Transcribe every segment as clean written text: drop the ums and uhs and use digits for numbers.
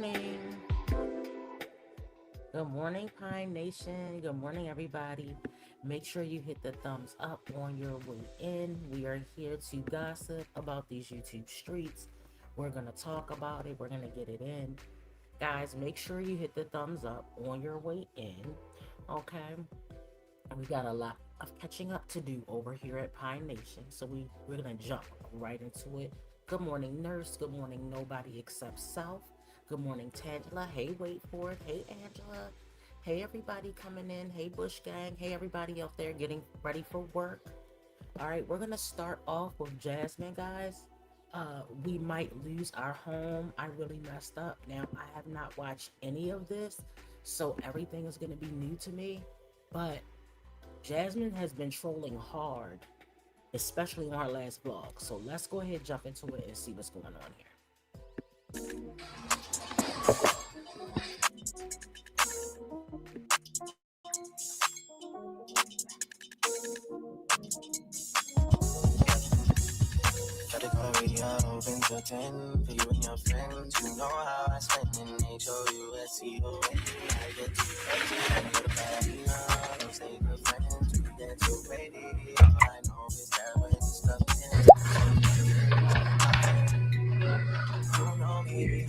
morning. Good morning, Pine Nation. Good morning, everybody. Make sure you hit the thumbs up on your way in. We are here to gossip about these YouTube streets. We're going to talk about it. We're going to get it in. Guys, make sure you hit the thumbs up on your way in. Okay? And we got a lot of catching up to do over here at Pine Nation. So we're going to jump right into it. Good morning, Nurse. Good morning, Nobody Except Self. Good morning, Tangela. Hey, wait for it. Hey, Angela. Hey, everybody coming in. Hey, Bush Gang. Hey, everybody out there getting ready for work. All right, we're going to start off with Jasmine, guys. We might lose our home. I really messed up. Now, I have not watched any of this, so everything is going to be new to me. But Jasmine has been trolling hard, especially on her last vlog. So let's go ahead and jump into it and see what's going on here. Got it already open till 10 for you and your friends. You know how I spend in H-O-U-S-C-O-A. I get too crazy, I go to party now. Don't stay good friends, we get too crazy. All I know is that when this stuff ends, you know me.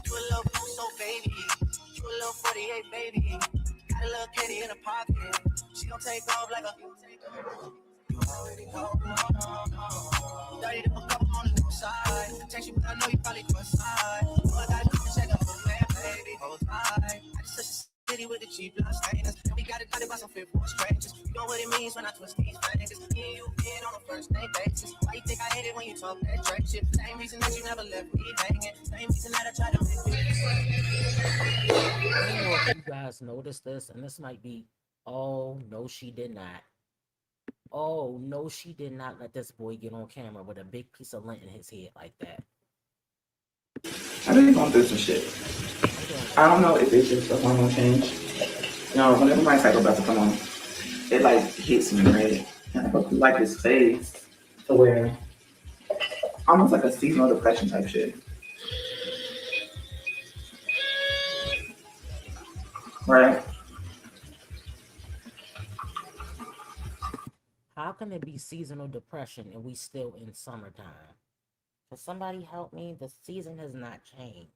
You a little so baby, you a little 48 baby. Got a little kitty in the pocket, she gon' take off like a. You already know. Dirty to hook up on the new side. Text you, but I know you probably coincide. So I gotta come check up on man, baby. Hold tight. I just such a city with the cheap blood stainers. And we got it by some fit for strangers. You know what it means when I twist these fingers. Me and you in on a first name basis. Why you think I hate it when you talk that Drake shit? Same reason that you never left me hanging. Same reason that I tried to make you. I don't know if you guys noticed this, and this might be, oh, no, she did not. Oh, no, she did not let this boy get on camera with a big piece of lint in his head like that. I think going through some shit. I don't know if it's just a hormone change. You know, whenever my cycle about to come on, it like hits me right. And I go through like this phase to where almost like a seasonal depression type shit. Right? How can it be seasonal depression and we still in summertime? Can somebody help me? The season has not changed.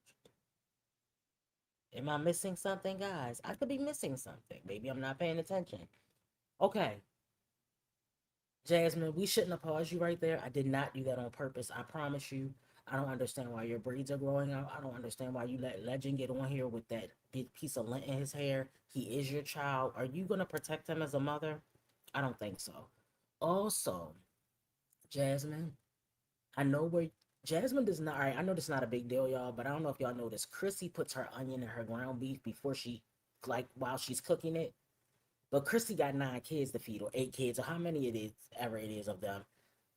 Am I missing something, guys? I could be missing something. Maybe I'm not paying attention. Okay. Jasmine, we shouldn't have paused you right there. I did not do that on purpose. I promise you. I don't understand why your braids are growing out. I don't understand why you let Legend get on here with that big piece of lint in his hair. He is your child. Are you going to protect him as a mother? I don't think so. Also, Jasmine, I know where Jasmine does not. All right, I know this is not a big deal, y'all, but I don't know if y'all noticed. Chrissy puts her onion in her ground beef before while she's cooking it. But Chrissy got 9 kids to feed, or 8 kids, or how many ever it is of them.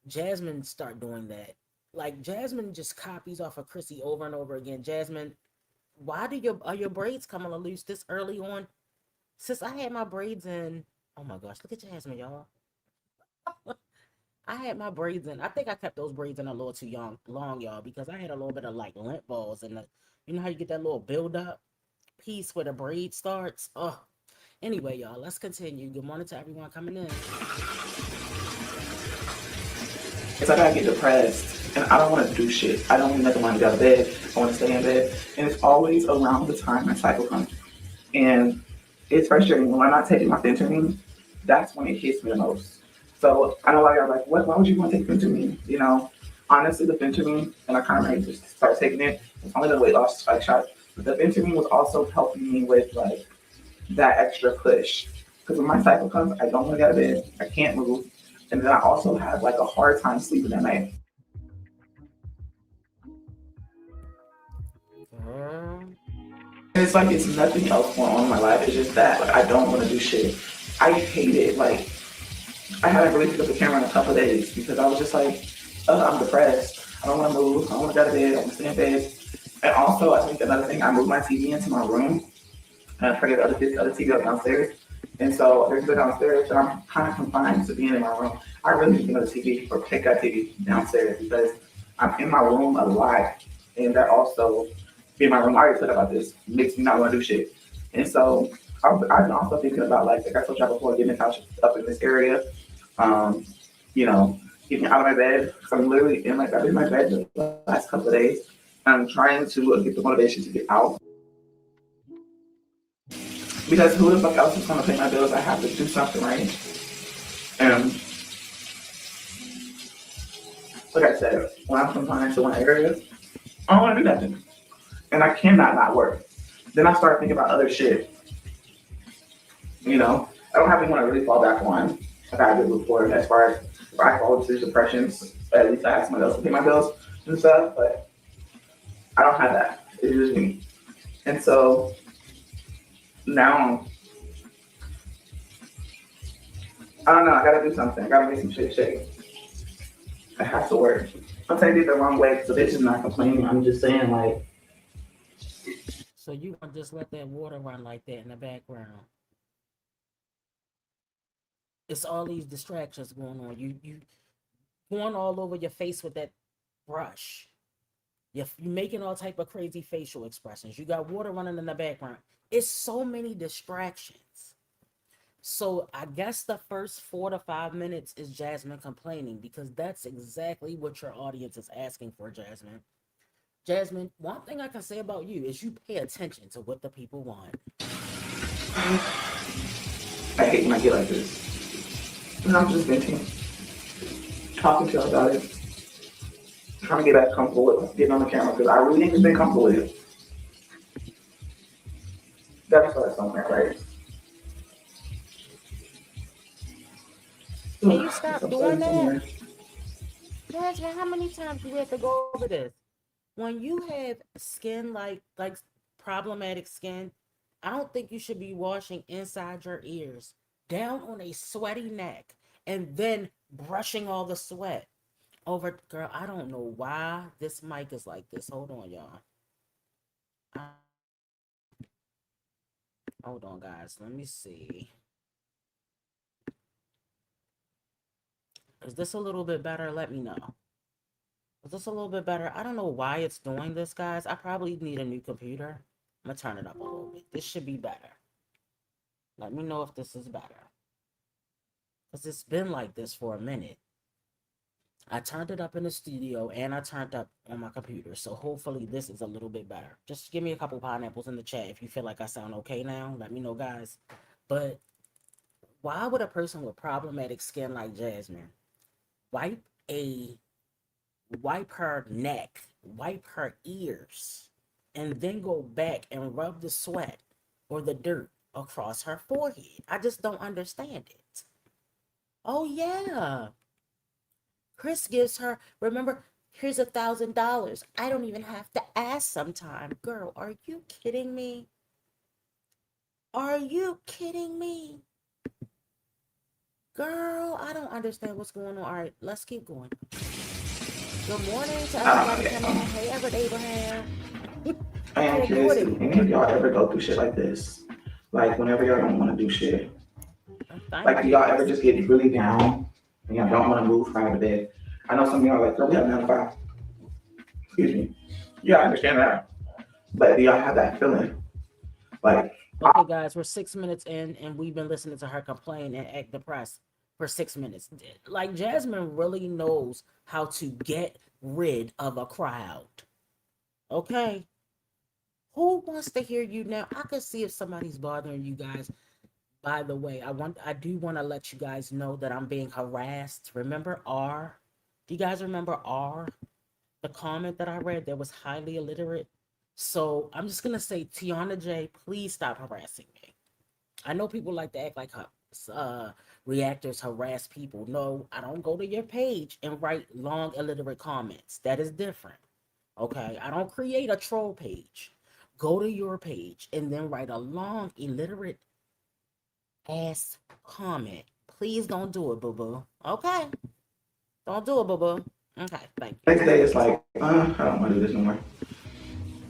Jasmine start doing that. Like, Jasmine just copies off of Chrissy over and over again. Jasmine, why are your braids coming loose this early on? Since I had my braids in, oh my gosh, look at Jasmine, y'all. I had my braids in. I think I kept those braids in a little too long, y'all, because I had a little bit of like lint balls and you know how you get that little build up piece where the braid starts. Oh, anyway, y'all, let's continue. Good morning to everyone coming in. It's like I get depressed and I don't want to do shit. I don't even want to get out of bed. I want to stay in bed. And it's always around the time my cycle comes. And it's frustrating. When I'm not taking my phentermine, that's when it hits me the most. So I know a lot of y'all are like, what? Why would you want to take phentermine? You know, honestly, the phentermine, and I kind of ready to start taking it. It's only the weight loss like shot. But the phentermine was also helping me with like that extra push. Because when my cycle comes, I don't want to get out of bed. I can't move. And then I also have like a hard time sleeping at night. And it's like it's nothing else going on in my life. It's just that like I don't want to do shit. I hate it. Like I haven't really picked up the camera in a couple of days because I was just like, I'm depressed. I don't want to move. I don't want to get out of bed. I want to stay in bed. And also, I think another thing, I moved my TV into my room. and I forget the other TV downstairs. And so there's a downstairs, and I'm kind of confined to being in my room. I really need another TV or take that TV downstairs because I'm in my room a lot, and that also being in my room. I already said about this makes me not want to do shit. And so I've been also thinking about like I told y'all before, getting a couch up in this area. Um, you know, getting out of my bed. I'm literally in I've been in my bed the last couple of days. I'm trying to get the motivation to get out because who the fuck else is gonna pay my bills? I have to do something, right? And like I said, when I'm confined to one area, I don't want to do nothing, and I cannot not work. Then I start thinking about other shit. You know, I don't have anyone to really fall back on like I did before. As far as if I fall into depressions, at least I have someone else to pay my bills and stuff. But I don't have that. It's just me. And so now, I don't know. I gotta do something. I gotta make some shit shake. I have to work. I'm taking it the wrong way, so this is not complaining. I'm just saying, like, So you gonna just let that water run like that in the background? It's all these distractions going on. You going all over your face with that brush. You making all type of crazy facial expressions. You got water running in the background. It's so many distractions. So I guess the first 4 to 5 minutes is Jasmine complaining because that's exactly what your audience is asking for, Jasmine. Jasmine, one thing I can say about you is you pay attention to what the people want. I hate when I get like this. And I'm just venting, talking to y'all about it, trying to get back comfortable with getting on the camera because I really ain't been comfortable with it. Gotta start somewhere, right? Can you stop doing that? Jasmine, how many times do we have to go over this? When you have skin like problematic skin, I don't think you should be washing inside your ears, down on a sweaty neck, and then brushing all the sweat over. Girl, I don't know why this mic is like this. Hold on, y'all. Hold on, guys. Let me see. Is this a little bit better? Let me know. Is this a little bit better? I don't know why it's doing this, guys. I probably need a new computer. I'm gonna turn it up a little bit. This should be better. Let me know if this is better. Because it's been like this for a minute. I turned it up in the studio and I turned up on my computer. So hopefully this is a little bit better. Just give me a couple pineapples in the chat if you feel like I sound okay now. Let me know, guys. But why would a person with problematic skin like Jasmine wipe her neck, wipe her ears, and then go back and rub the sweat or the dirt across her forehead? I just don't understand it. Oh yeah. Chris gives her, remember, here's $1,000. I don't even have to ask sometime. Girl, are you kidding me? Are you kidding me? Girl, I don't understand what's going on. All right, let's keep going. Good morning to everybody coming in. Hey, Everett Abraham. I am curious, do any of y'all ever go through shit like this? Like, whenever y'all don't want to do shit? Like, do y'all ever just get really down and y'all don't want to move from out of bed? I know some of y'all are like, oh, we have 9 to 5. Excuse me. Yeah, I understand that. But do y'all have that feeling? Like, okay, guys, we're 6 minutes in and we've been listening to her complain and act depressed for 6 minutes. Like, Jasmine really knows how to get rid of a crowd. Okay? Who wants to hear you now? I can see if somebody's bothering you guys. By the way, I do want to let you guys know that I'm being harassed. Remember R? Do you guys remember R? The comment that I read that was highly illiterate. So I'm just gonna say, Tiana J, please stop harassing me. I know people like to act like reactors harass people. No, I don't go to your page and write long illiterate comments. That is different. Okay, I don't create a troll page. Go to your page and then write a long illiterate ass comment. Please don't do it, boo-boo. Okay? Don't do it, boo-boo. Okay, thank you. Next day, it's like, I don't want to do this no more.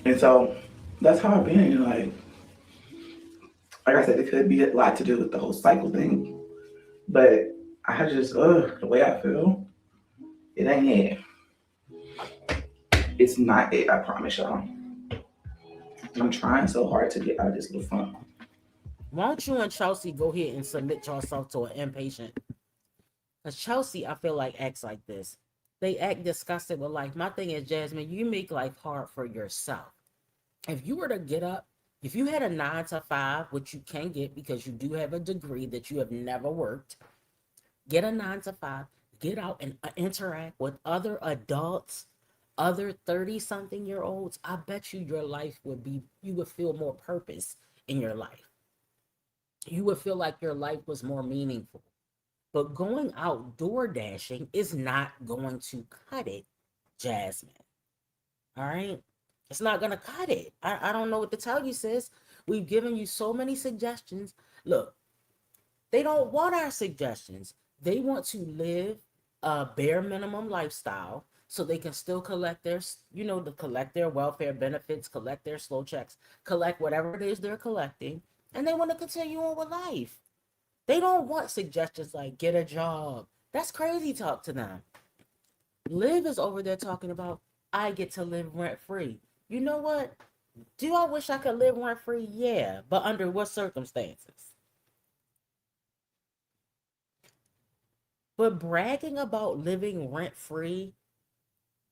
And so, that's how I've been, like, Like I said, it could be a lot to do with the whole cycle thing, but I just, the way I feel, it ain't it. It's not it, I promise y'all. I'm trying so hard to get out of this little funk. Why don't you and Chelsea go ahead and submit yourself to an inpatient? Because Chelsea, I feel like, acts like this. They act disgusted with life. My thing is, Jasmine, you make life hard for yourself. If you were to get up, if you had a 9 to 5, which you can get because you do have a degree that you have never worked, get a 9 to 5, get out and interact with other adults, other 30-something-year-olds. I bet you your life would be, you would feel more purpose in your life. You would feel like your life was more meaningful. But going out door dashing is not going to cut it, Jasmine. All right? It's not going to cut it. I don't know what to tell you, sis. We've given you so many suggestions. Look, they don't want our suggestions. They want to live a bare minimum lifestyle so they can still collect their, collect their welfare benefits, collect their slow checks, collect whatever it is they're collecting, and they want to continue on with life. They don't want suggestions like get a job. That's crazy talk to them. Liv is over there talking about, I get to live rent free. You know what? Do I wish I could live rent free? Yeah, but under what circumstances? But bragging about living rent free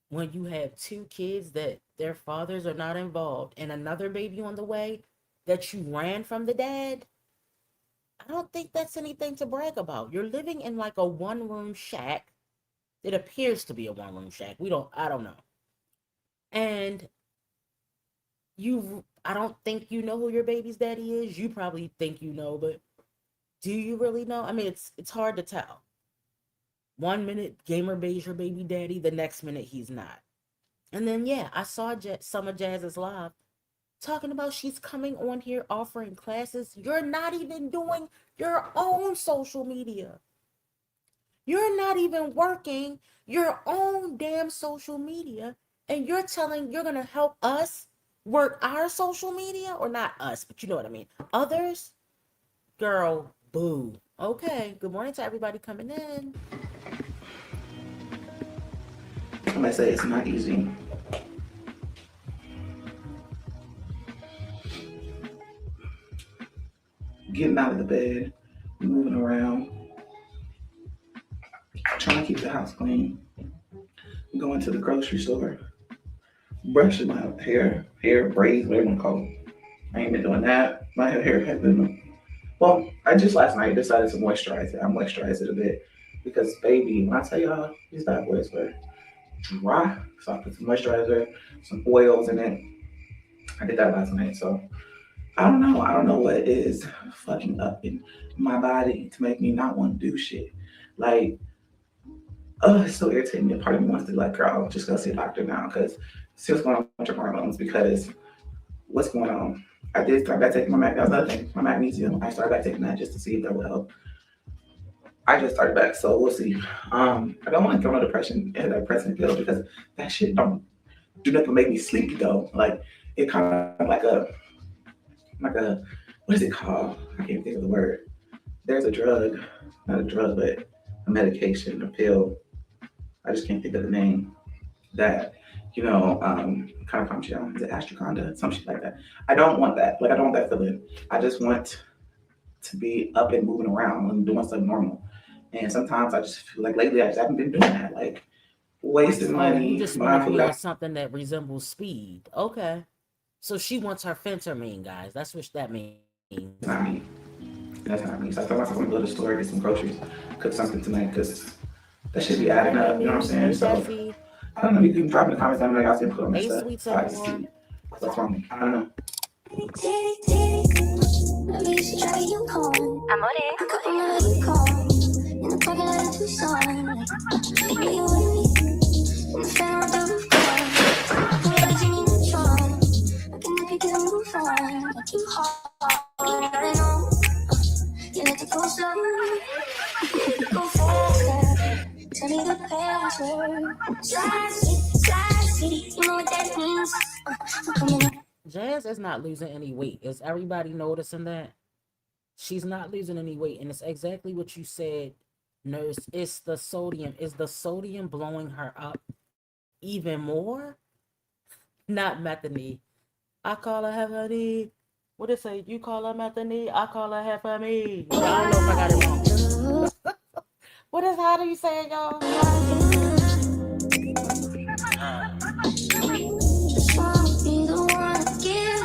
when you have 2 kids that their fathers are not involved and another baby on the way that you ran from the dad, I don't think that's anything to brag about. You're living in like a 1-room shack. It appears to be a 1-room shack. I don't know. And I don't think you know who your baby's daddy is. You probably think you know, but do you really know? I mean, it's hard to tell. 1 minute Gamer Bay's your baby daddy, the next minute he's not. And then yeah, I saw some of Jazz's live talking about she's coming on here offering classes. You're not even doing your own social media. You're not even working your own damn social media, and you're going to help us work our social media, or not us, but you know what I mean. Others, girl, boo. Okay, good morning to everybody coming in. I'm gonna say it's not easy. Getting out of the bed, moving around, trying to keep the house clean, going to the grocery store, brushing my hair, braids, whatever you want to call it. I ain't been doing that. My hair has been, well, I just last night decided to moisturize it. I moisturized it a bit because, baby, when I tell y'all, these bad boys were dry. So I put some moisturizer, some oils in it. I did that last night. So I don't know what is fucking up in my body to make me not want to do shit. Like, it's so irritating. A part of me wants to, like, girl, just go see a doctor now because see what's going on with your hormones, because what's going on. I did start back taking my that was another thing, my magnesium. I started back taking that just to see if that would help. I just started back, so we'll see. I don't want to go on a depressant pill because that shit don't do nothing but make me sleepy though. Like, it kind of like a what is it called? I can't think of the word. There's a drug, not a drug, but a medication, a pill. I just can't think of the name. That, kind of calms you down. Is it ashwagandha? Some shit like that. I don't want that. Like, I don't want that feeling. I just want to be up and moving around and doing stuff normal. And sometimes I just feel like lately I just haven't been doing that. Like, wasting money. You just want to be on something that resembles speed. Okay. So she wants her phentermine, guys. That's what that means. That's not me. That's not me. So I thought myself going to go to the store, get some groceries, cook something tonight, because that should be adding up. You know what I'm saying? So I don't know. You can drop in the comments. I know y'all see put on this stuff. So I see what's wrong with me. I don't know. I'm on it. In the parking lot of Tucson, are you with me? In the fan on the roof car, pull out a genie in the trunk. Looking at pictures and move on, like you hard, you gotta know. You let it go slow, go faster. Tell me the password. Slide city, you know what that means. Jazz is not losing any weight. Is everybody noticing that? She's not losing any weight, and it's exactly what you said, nurse. It's the sodium. Is the sodium blowing her up even more? Not methany. I call her Heffany. What it say? You call her methany. I call her Heffany. Yeah, I don't know if I got it wrong. What is, how do you say it, y'all?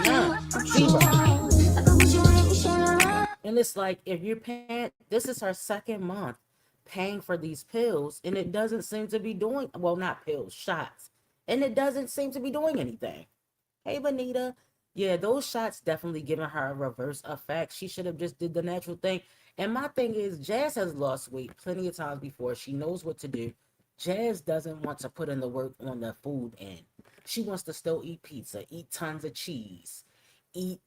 None. Zero. And it's like, if you're paying, this is her second month paying for these pills, and it doesn't seem to be doing, well, not pills, shots. And it doesn't seem to be doing anything. Hey, Benita. Yeah, those shots definitely giving her a reverse effect. She should have just did the natural thing. And my thing is, Jazz has lost weight plenty of times before. She knows what to do. Jazz doesn't want to put in the work on the food end. She wants to still eat pizza, eat tons of cheese, eat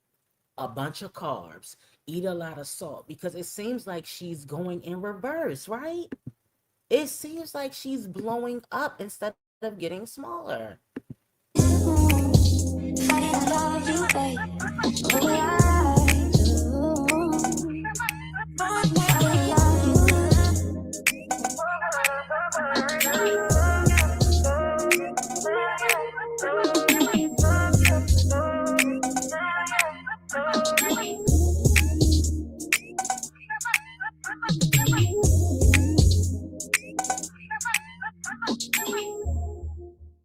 a bunch of carbs, eat a lot of salt, because it seems like she's going in reverse, right? It seems like she's blowing up instead of getting smaller.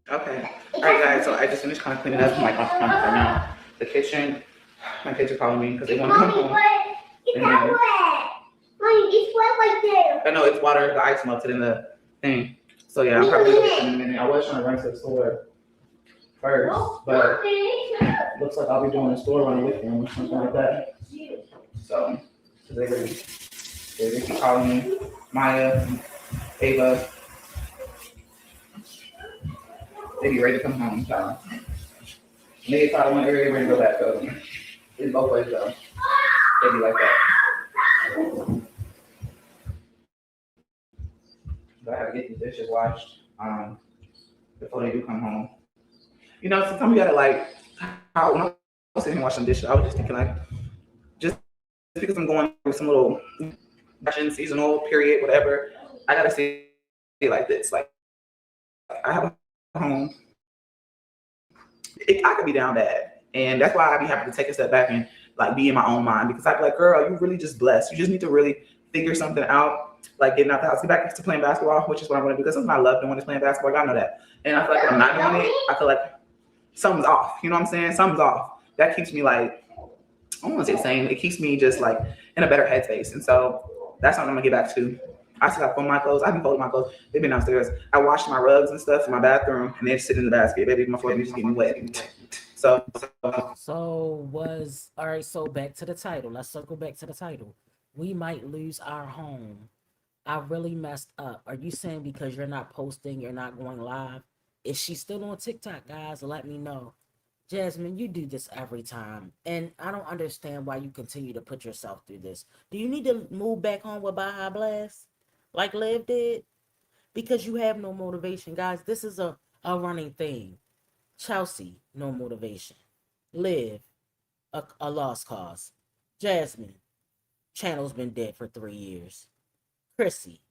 Okay. All right, guys. So I just finished kind of cleaning up my office right now. The kitchen. My kids are calling me because they want to come home. It's not wet. Mommy, it's wet right there. I know it's water. The ice melted in the thing. So yeah, I'm probably gonna in a minute. I was trying to run to the store first, but looks like I'll be doing a store run with them or something like that. So they keep calling me. Maya, Ava, they be ready to come home, child. Niggas try to want everybody ready to go back, so it's both ways though. They be like that. But I have to get these dishes washed before they do come home. You know, sometimes you gotta like, how when I was sitting here washing dishes, I was just thinking like, just because I'm going through some little seasonal period, whatever, I gotta see it like this. Like, I have a home. I could be down bad, and that's why I be happy to take a step back and like be in my own mind, because I be like, girl, you really just blessed. You just need to really figure something out, like getting out the house, get back to playing basketball, which is what I'm gonna do, because something I love doing is playing basketball. I know that, and I feel like when I'm not doing it, I feel like something's off. You know what I'm saying? Something's off. That keeps me like, I don't want to say sane. It keeps me just like in a better headspace, and so that's something I'm gonna get back to. I still have fold my clothes. I've been folding my clothes. They've been downstairs. I washed my rugs and stuff in my bathroom, and they're sitting in the basket. Baby, my floor is getting wet. So All right, so back to the title. Let's circle back to the title. We might lose our home. I really messed up. Are you saying because you're not posting, you're not going live? Is she still on TikTok, guys? Let me know. Jasmine, you do this every time, and I don't understand why you continue to put yourself through this. Do you need to move back home with Baja Blast, like Liv did? Because you have no motivation, guys. This is a running thing. Chelsea, no motivation. Liv, a lost cause. Jasmine, channel's been dead for 3 years. Chrissy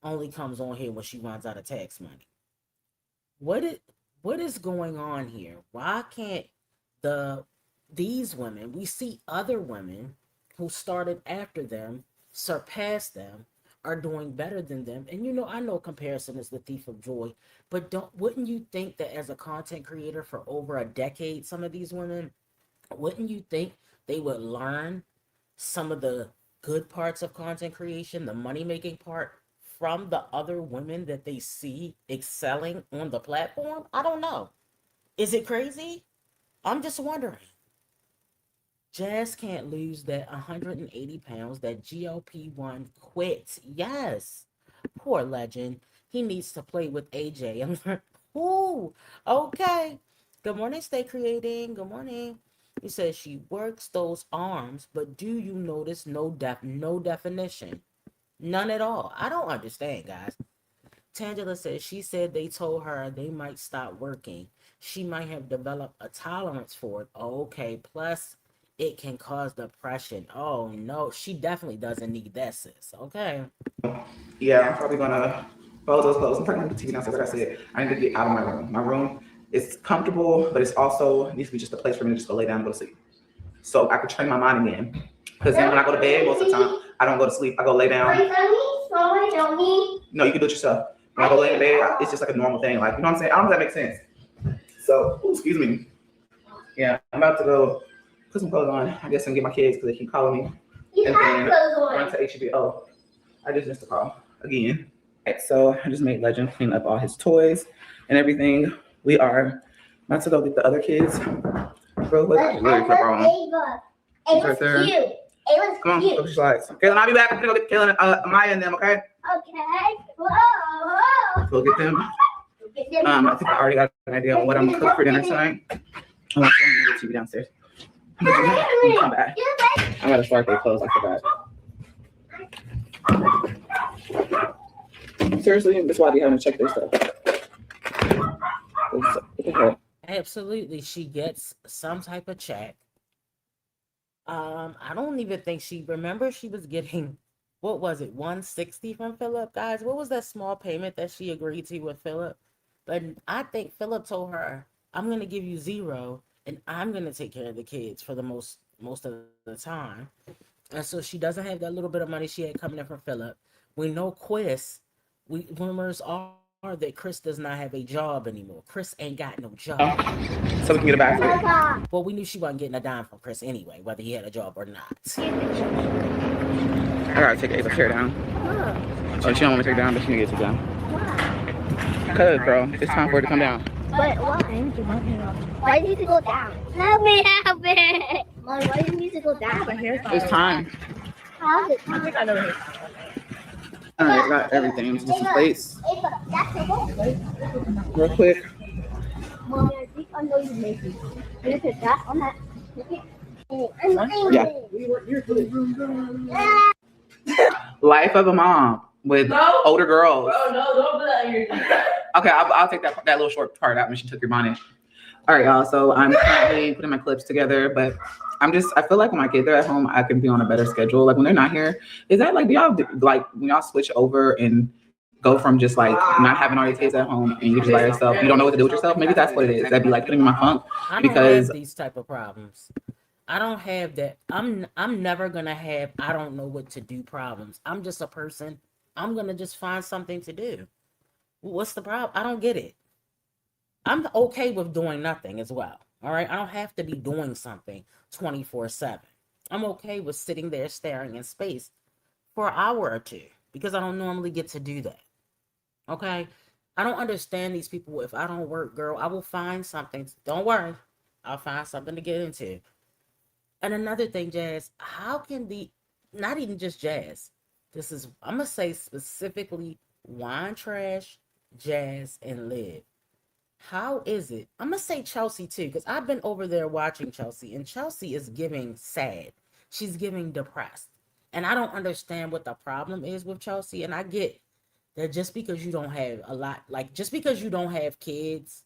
only comes on here when she runs out of tax money. What is what is going on here? Why can't the these women, we see other women who started after them, surpass them, are doing better than them. And you know, I know comparison is the thief of joy, but don't wouldn't you think that as a content creator for over a decade, some of these women, wouldn't you think they would learn some of the good parts of content creation, the money making part, from the other women that they see excelling on the platform? I don't know. Is it crazy? I'm just wondering. Jazz can't lose that 180 pounds that GLP-1 quit. Yes. Poor legend. He needs to play with AJ. Ooh, okay. Good morning, Stay Creating. Good morning. He says she works those arms, but do you notice no definition? None at all. I don't understand, guys. Tangela says she said they told her they might stop working. She might have developed a tolerance for it. Okay. Plus, it can cause depression. Oh no, she definitely doesn't need that, sis. Okay. Yeah, I'm probably gonna fold those clothes. I'm probably gonna put the TV downstairs. Like I said, I need to get out of my room. My room is comfortable, but it's also needs to be just a place for me to just go lay down and go to sleep. So I could train my mind again. Because then when I go to bed, most of the time, I don't go to sleep. I go lay down. No, you can do it yourself. When I go lay in bed, it's just like a normal thing. Like, you know what I'm saying? I don't know if that makes sense. So, excuse me. Yeah, I'm about to go put some clothes on, I guess, and get my kids because they keep calling me. And then run to HBO. I just missed the call again. Right, so I just made Legend clean up all his toys and everything. We are about to go get the other kids. Bro, look, really flip wrong. It was Right there. cute. It was Come on, cute. look at your slides. Kaylin, I'll be back. I'm gonna go get Kaylin and Maya and them, okay? Okay. Whoa. Go get them. I think I already got an idea on what I'm gonna cook for dinner tonight. I'm gonna show the TV downstairs. I'm gonna come back. I gotta start their clothes. I forgot. Seriously, that's why they haven't checked their stuff. What the hell? Absolutely. She gets some type of check. I don't even think she was getting, what was it, 160 from Philip, guys? What was that small payment that she agreed to with Philip? But I think Philip told her, I'm gonna give you 0 and I'm gonna take care of the kids for the most of the time. And so she doesn't have that little bit of money she had coming in from Philip. We know rumors are that Chris does not have a job anymore. Chris ain't got no job. So we can get a basket. Well, we knew she wasn't getting a dime from Chris anyway, whether he had a job or not. I gotta take Ava's hair down. Oh, she don't want me to take it down, but she needs to get it down. Because, bro, it's time for it to come down. But why? Why do you need to go down? Let me have it. Mom, why do you need to go down? It's time. How is it? I think I know it. All right, got everything. Just some plates. That's the one. Real quick. Mom, I think I know you make it. Can you put that on that? Yeah. Life of a mom with older girls. Bro, no, don't put that in your. Okay, I'll take that little short part out when she took your bonnet. All right, y'all. So I'm currently putting my clips together, but I feel like when my kids are at home, I can be on a better schedule. Like when they're not here, is that like, do y'all like when y'all switch over and go from just like not having all your kids at home and you're just by yourself, you don't know what to do with yourself? Maybe that's what it is. That'd be like putting me in my funk. I don't Because- have these type of problems. I don't have that. I'm never gonna have I don't know what to do problems. I'm just a person. I'm gonna just find something to do. What's the problem? I don't get it. I'm okay with doing nothing as well. All right. I don't have to be doing something 24/7. I'm okay with sitting there staring in space for an hour or two because I don't normally get to do that. Okay. I don't understand these people. If I don't work, girl, I will find something. Don't worry. I'll find something to get into. And another thing, Jazz, how can not even just Jazz, I'm going to say specifically Wine Trash, Jazz, and Liv. How is it? I'm going to say Chelsea too, because I've been over there watching Chelsea, and Chelsea is giving sad. She's giving depressed. And I don't understand what the problem is with Chelsea. And I get that just because you don't have just because you don't have kids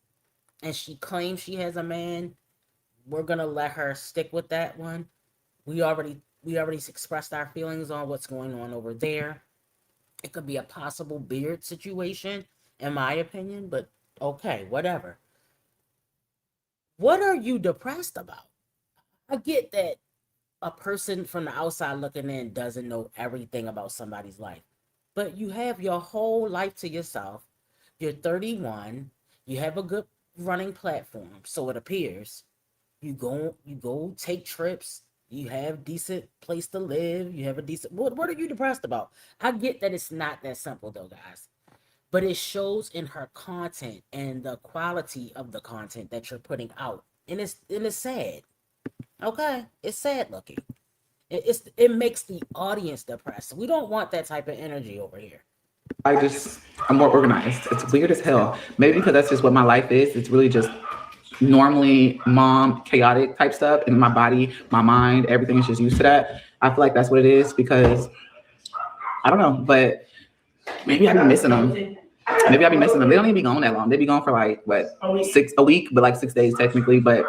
and she claims she has a man, we're going to let her stick with that one. We already expressed our feelings on what's going on over there. It could be a possible beard situation, in my opinion, but okay, whatever. What are you depressed about? I get that a person from the outside looking in doesn't know everything about somebody's life, but you have your whole life to yourself. You're 31. You have a good running platform, so it appears. You go take trips. You have decent place to live. You have a decent. What are you depressed about? I get that it's not that simple though, guys. But it shows in her content and the quality of the content that you're putting out. And it's sad. Okay? It's sad looking. It makes the audience depressed. We don't want that type of energy over here. I'm more organized. It's weird as hell. Maybe because that's just what my life is. It's really just normally mom, chaotic type stuff. And my body, my mind, everything is just used to that. I feel like that's what it is because I don't know, but maybe I've been missing them. They don't even be gone that long. They be gone for like, a week, but like 6 days technically. But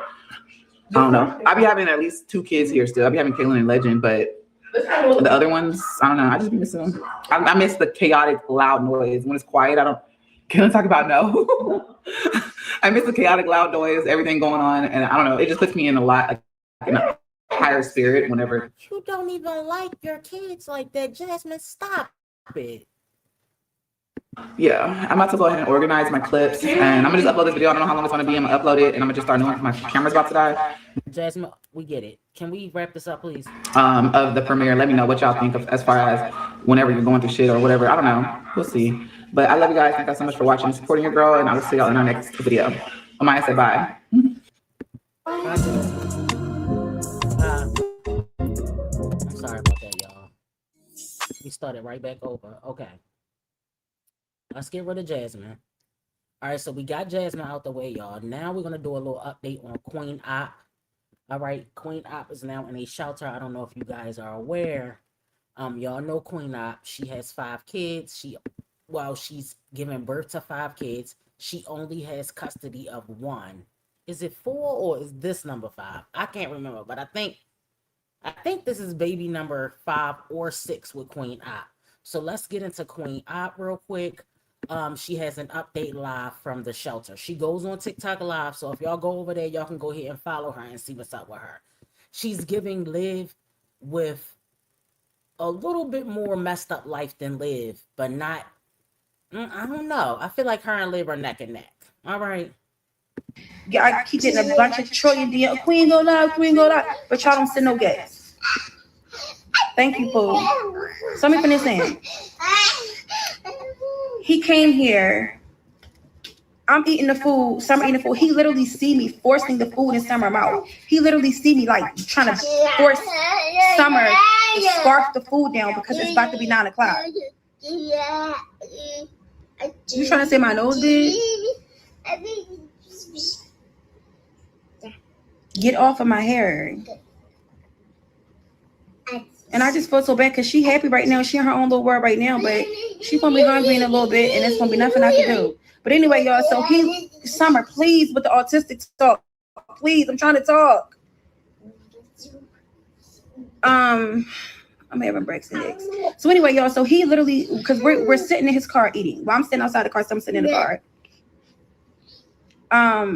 I don't know. I be having at least 2 kids here still. I be having Kaylin and Legend, but the other ones, I don't know. I just be missing them. I miss the chaotic, loud noise. When it's quiet, I don't. Kaylin talk about no. I miss the chaotic, loud noise, everything going on, and I don't know. It just puts me in a lot, like, in a higher spirit whenever. You don't even like your kids like that, Jasmine. Stop it. Yeah, I'm about to go ahead and organize my clips, and I'm gonna just upload this video. I don't know how long it's gonna be. I'm gonna upload it, and I'm gonna just start knowing my camera's about to die. Jasmine, we get it. Can we wrap this up, please? Of the premiere. Let me know what y'all think of as far as whenever you're going through shit or whatever. I don't know. We'll see. But I love you guys. Thank you so much for watching and supporting your girl, and I will see y'all in our next video. Amaya said bye. I'm sorry about that, y'all. We started right back over. Okay. Let's get rid of Jasmine. All right, so we got Jasmine out the way, y'all. Now we're going to do a little update on Queen Op. All right, Queen Op is now in a shelter. I don't know if you guys are aware. Y'all know Queen Op. She has 5 kids. She's given birth to 5 kids. She only has custody of 1. Is it 4 or is this number 5? I can't remember, but I think this is baby number 5 or 6 with Queen Op. So let's get into Queen Op real quick. She has an update live from the shelter. She goes on TikTok live, so if y'all go over there, y'all can go ahead and follow her and see what's up with her. She's giving Liv with a little bit more messed up life than Liv, but not, I don't know. I feel like her and Liv are neck and neck. All right. Yeah, I keep getting a bunch of trillion DM. Queen go live, but y'all don't send no gas. Thank you, Pooh. So let me finish saying. He came here. I'm eating the food. Summer eating the food. He literally see me forcing the food in Summer mouth. He literally see me like trying to force Summer to scarf the food down because it's about to be 9 o'clock. You trying to say my nose big? Get off of my hair. And I just feel so bad because she happy right now. She in her own little world right now, but she's gonna be hungry in a little bit, and it's gonna be nothing I can do. But anyway, y'all. So Summer, please, with the autistic talk, please. I'm trying to talk. I'm having breaks and eggs. So anyway, y'all. So he literally, because we're sitting in his car eating. Well, I'm sitting outside the car, so I'm sitting in the car. I'm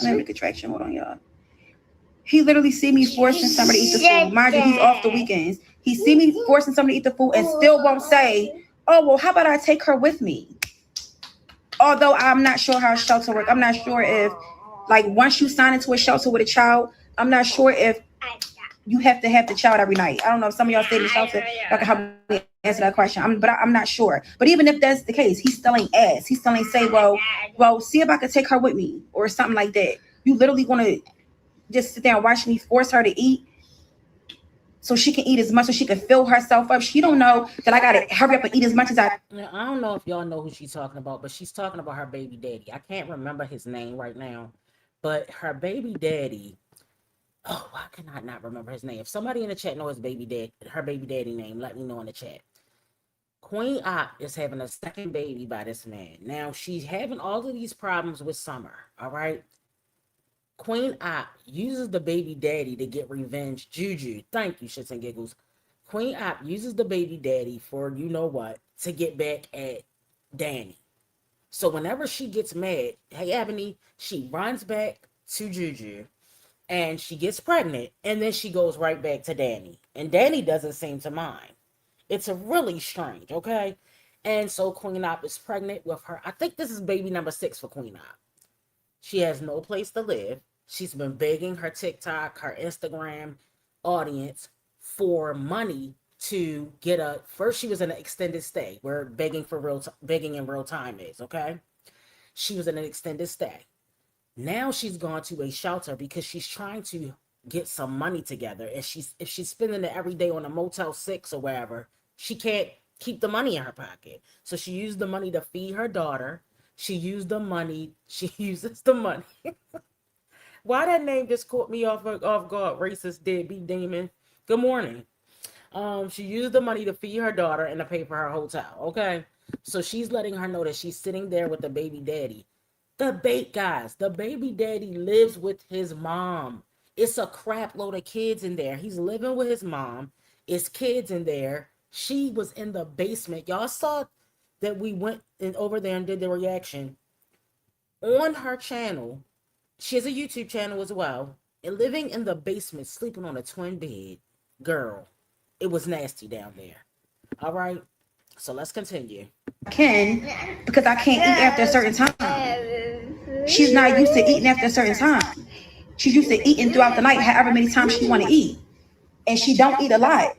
having a contraction. Hold on, y'all. He literally see me forcing somebody to eat the food. Mind you, he's off the weekends. He see me forcing somebody to eat the food and still won't say, oh, well, how about I take her with me? Although I'm not sure how shelter works. I'm not sure if, like, once you sign into a shelter with a child, I'm not sure if you have to have the child every night. I don't know if some of y'all stay in the shelter. Y'all can help me answer that question. But I'm not sure. But even if that's the case, he's still ain't ask. He still ain't say, well, see if I can take her with me or something like that. You literally want to just sit there and watch me force her to eat so she can eat as much as she can fill herself up. She don't know that I gotta hurry up and eat as much as I. I don't know if y'all know who she's talking about, but she's talking about her baby daddy. I can't remember his name right now, but her baby daddy. Oh, why can I not remember his name? If somebody in the chat knows her baby daddy name, let me know in the chat. Queen Op is having a second baby by this man. Now she's having all of these problems with Summer. All right. Queen Op uses the baby daddy to get revenge. Juju, thank you, shits and giggles. Queen Op uses the baby daddy for you know what to get back at Danny. So whenever she gets mad, hey Ebony, she runs back to Juju and she gets pregnant, and then she goes right back to Danny. And Danny doesn't seem to mind. It's a really strange, okay? And so Queen Op is pregnant with her. I think this is baby number 6 for Queen Op. She has no place to live. She's been begging her TikTok, her Instagram audience for money to get first she was in an extended stay where begging in real time is, okay? She was in an extended stay. Now she's gone to a shelter because she's trying to get some money together. And if she's spending it every day on a Motel 6 or wherever, she can't keep the money in her pocket. So she used the money to feed her daughter. She uses the money. Why that name just caught me off guard? Racist deadbeat demon. Good morning. She used the money to feed her daughter and to pay for her hotel. Okay. So she's letting her know that she's sitting there with the baby daddy. Guys, the baby daddy lives with his mom. It's a crap load of kids in there. He's living with his mom. It's kids in there. She was in the basement. Y'all saw that we went over there and did the reaction on her channel. She has a YouTube channel as well. And living in the basement, sleeping on a twin bed. Girl, it was nasty down there. All right. So let's continue. Can, because I can't eat after a certain time. She's not used to eating after a certain time. She's used to eating throughout the night, however many times she want to eat. And she don't eat a lot.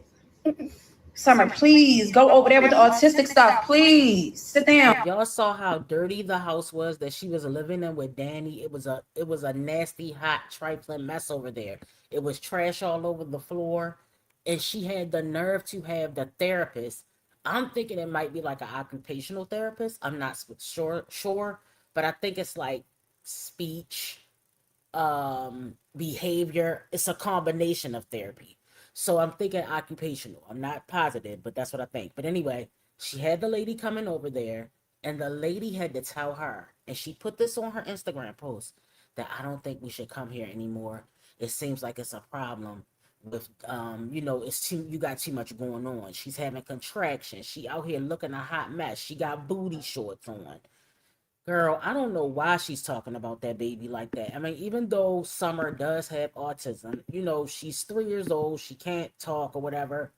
Summer, please go over there with the autistic stuff. Please sit down. Y'all saw how dirty the house was that she was living in with Danny. It was a nasty, hot, trifling mess over there. It was trash all over the floor, and she had the nerve to have the therapist. I'm thinking it might be like an occupational therapist. I'm not sure, but I think it's like speech, behavior. It's a combination of therapy. So I'm thinking occupational. I'm not positive, but that's what I think. But anyway, she had the lady coming over there, and the lady had to tell her, and she put this on her Instagram post, that I don't think we should come here anymore. It seems like it's a problem with, you got too much going on. She's having contractions. She out here looking a hot mess. She got booty shorts on. Girl, I don't know why she's talking about that baby like that. I mean, even though Summer does have autism, she's 3 years old, she can't talk or whatever.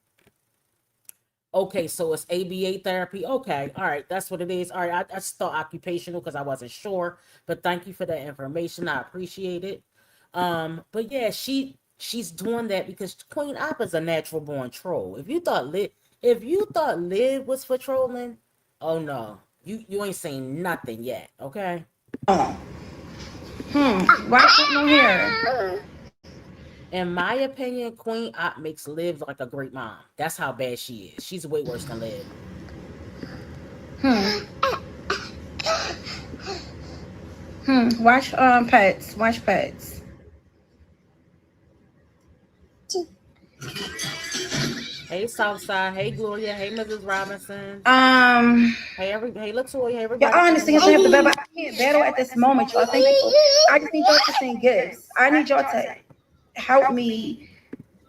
Okay, so it's ABA therapy. Okay, all right, that's what it is. All right, I just thought occupational because I wasn't sure, but thank you for that information. I appreciate it. But yeah, she's doing that because Queen Op is a natural born troll. If you thought Liv was for trolling, oh no. You ain't seen nothing yet, okay? Why put no hair? In my opinion, Queen Op makes Liv like a great mom. That's how bad she is. She's way worse than Liv. Watch Pets. Watch Pets. Hey Southside, hey Gloria, hey Mrs. Robinson. Hey Latoya, hey everybody. Y'all honestly have to battle. I can't battle at this moment, y'all. Thank you. I just need y'all to send gifts. I need y'all to help me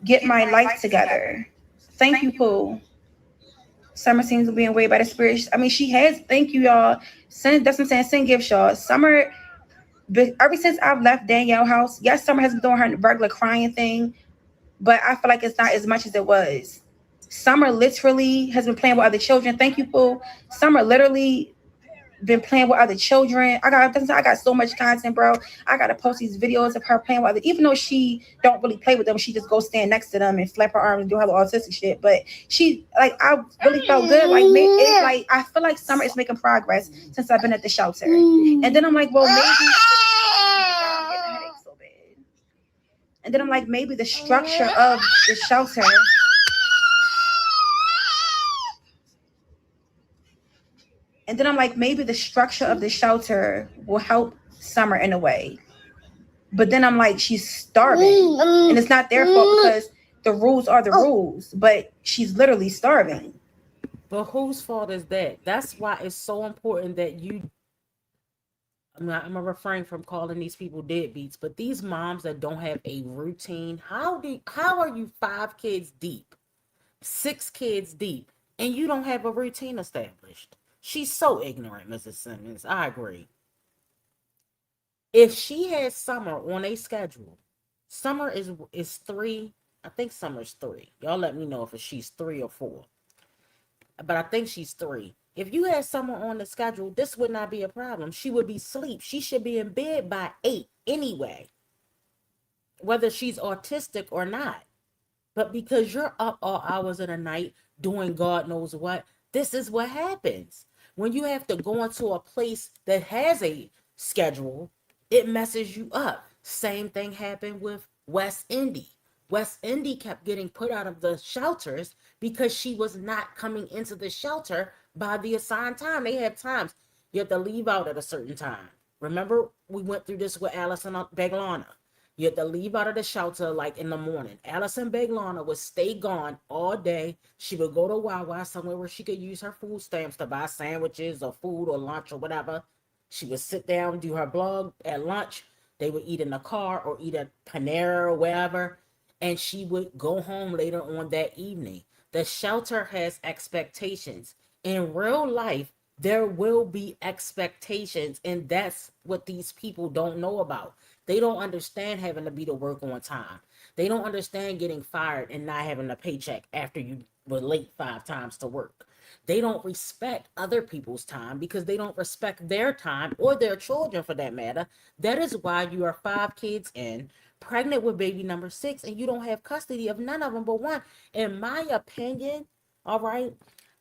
get my life together. Thank you, Pooh. Summer seems to be in way by the spirit. I mean, she has. Thank you, y'all. That's what I'm saying. Send gifts, y'all. Summer, ever since I've left Danielle's house, yes, Summer has been doing her regular crying thing, but I feel like it's not as much as it was. Summer literally has been playing with other children. Thank you, Pooh. Summer literally been playing with other children. I got so much content, bro. I gotta post these videos of her playing with other, even though she don't really play with them, she just goes stand next to them and flap her arms and do her little autistic shit. But she, like, I really felt good. I feel like Summer is making progress since I've been at the shelter. And then I'm like, well, maybe so bad. And then I'm like, maybe the structure of the shelter. And then I'm like, maybe the structure of the shelter will help Summer in a way. But then I'm like, she's starving. And it's not their fault because the rules are the rules. But she's literally starving. But whose fault is that? That's why it's so important that I'm going to refrain from calling these people deadbeats. But these moms that don't have a routine, how are you 5 kids deep, 6 kids deep, and you don't have a routine established? She's so ignorant, Mrs. Simmons. I agree. If she had Summer on a schedule, Summer is 3. I think Summer's 3. Y'all let me know if she's 3 or 4. But I think she's 3. If you had Summer on the schedule, this would not be a problem. She would be asleep. She should be in bed by 8 anyway, whether she's autistic or not. But because you're up all hours of the night doing God knows what, this is what happens. When you have to go into a place that has a schedule, it messes you up. Same thing happened with West Indy. West Indy kept getting put out of the shelters because she was not coming into the shelter by the assigned time. They have times you have to leave out at a certain time. Remember, we went through this with Allison Beglana. You have to leave out of the shelter like in the morning. Allison Beglana would stay gone all day. She would go to Wawa, somewhere where she could use her food stamps to buy sandwiches or food or lunch or whatever. She would sit down, do her blog at lunch. They would eat in the car or eat at Panera or wherever. And she would go home later on that evening. The shelter has expectations. In real life, there will be expectations. And that's what these people don't know about. They don't understand having to be to work on time. They don't understand getting fired and not having a paycheck after you were late 5 times to work. They don't respect other people's time because they don't respect their time or their children for that matter. That is why you are 5 kids in, pregnant with baby number 6, and you don't have custody of none of them but one. In my opinion, all right,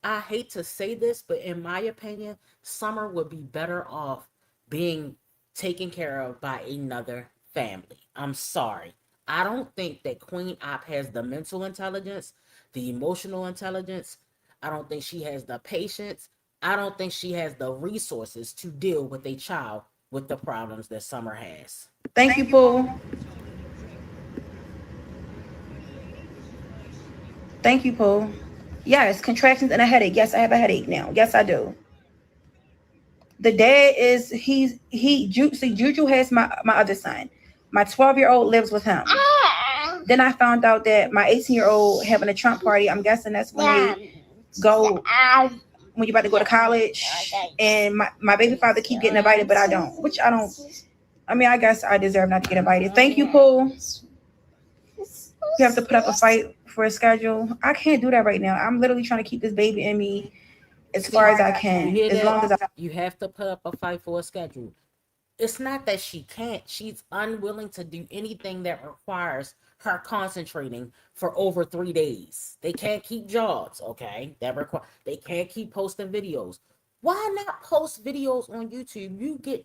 I hate to say this, but in my opinion, Summer would be better off being taken care of by another family. I'm sorry. I don't think that Queen Op has the mental intelligence, the emotional intelligence. I don't think she has the patience. I don't think she has the resources to deal with a child with the problems that Summer has. Thank you, Pooh. Thank you, Pooh. Yes, contractions and a headache. Yes, I have a headache now. Yes, I do. The dad is Juju has my other son. My 12-year-old lives with him. Then I found out that my 18-year-old having a Trump party. I'm guessing that's when they go when you're about to go to college. And my baby father keep getting invited, but I don't. Which I don't. I mean, I guess I deserve not to get invited. Thank you, Pooh. You have to put up a fight for a schedule. I can't do that right now. I'm literally trying to keep this baby in me as far as I can. As long as you have to put up a fight for a schedule. It's not that she can't. She's unwilling to do anything that requires her concentrating for over 3 days. They can't keep jobs, okay? They can't keep posting videos. Why not post videos on YouTube?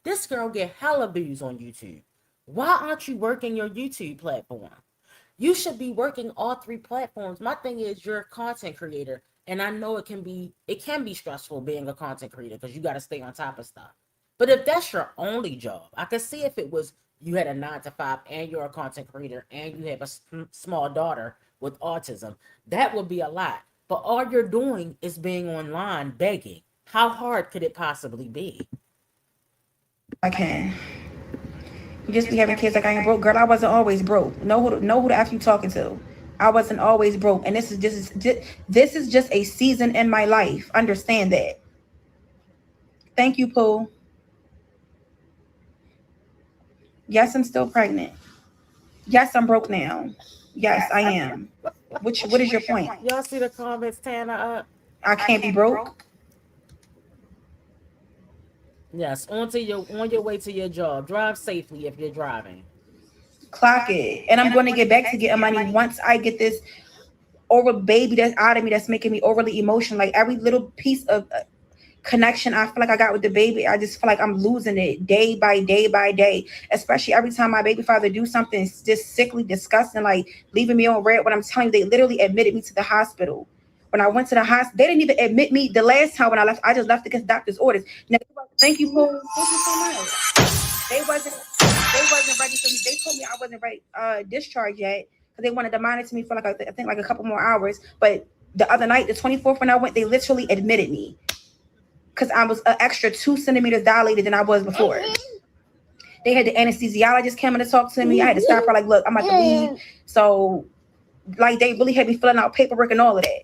This girl get hella views on YouTube. Why aren't you working your YouTube platform? You should be working all 3 platforms. My thing is, you're a content creator, and I know it can be stressful being a content creator because you got to stay on top of stuff. But if that's your only job, I could see if it was you had a 9 to 5 and you're a content creator and you have a small daughter with autism, that would be a lot. But all you're doing is being online begging. How hard could it possibly be? I can. You just be having kids like I ain't broke. Girl, I wasn't always broke. Know who the F you talking to. I wasn't always broke. And this is just a season in my life. Understand that. Thank you, Pooh. Yes, I'm still pregnant. Yes, I'm broke now. Yes, I am. What is your point? Y'all see the comments, Tana? I can't be broke. Yes, on your way to your job. Drive safely if you're driving. Clock it. And I'm going to get back to getting money once I get this over baby that's out of me that's making me overly emotional. Like every little piece of connection I feel like I got with the baby, I just feel like I'm losing it day by day by day. Especially every time my baby father do something just sickly disgusting, like leaving me on red. When I'm telling you, they literally admitted me to the hospital. When I went to the hospital, they didn't even admit me the last time when I left. I just left against doctor's orders. Now, thank you, Pooh. Thank you so much. They wasn't ready for me. They told me I wasn't ready discharged yet because they wanted to monitor me for I think a couple more hours. But the other night, the 24th, when I went, they literally admitted me because I was an extra 2 centimeters dilated than I was before. They had the anesthesiologist come in to talk to me. I had to stop her like, look, I'm about to leave. So, like, they really had me filling out paperwork and all of that.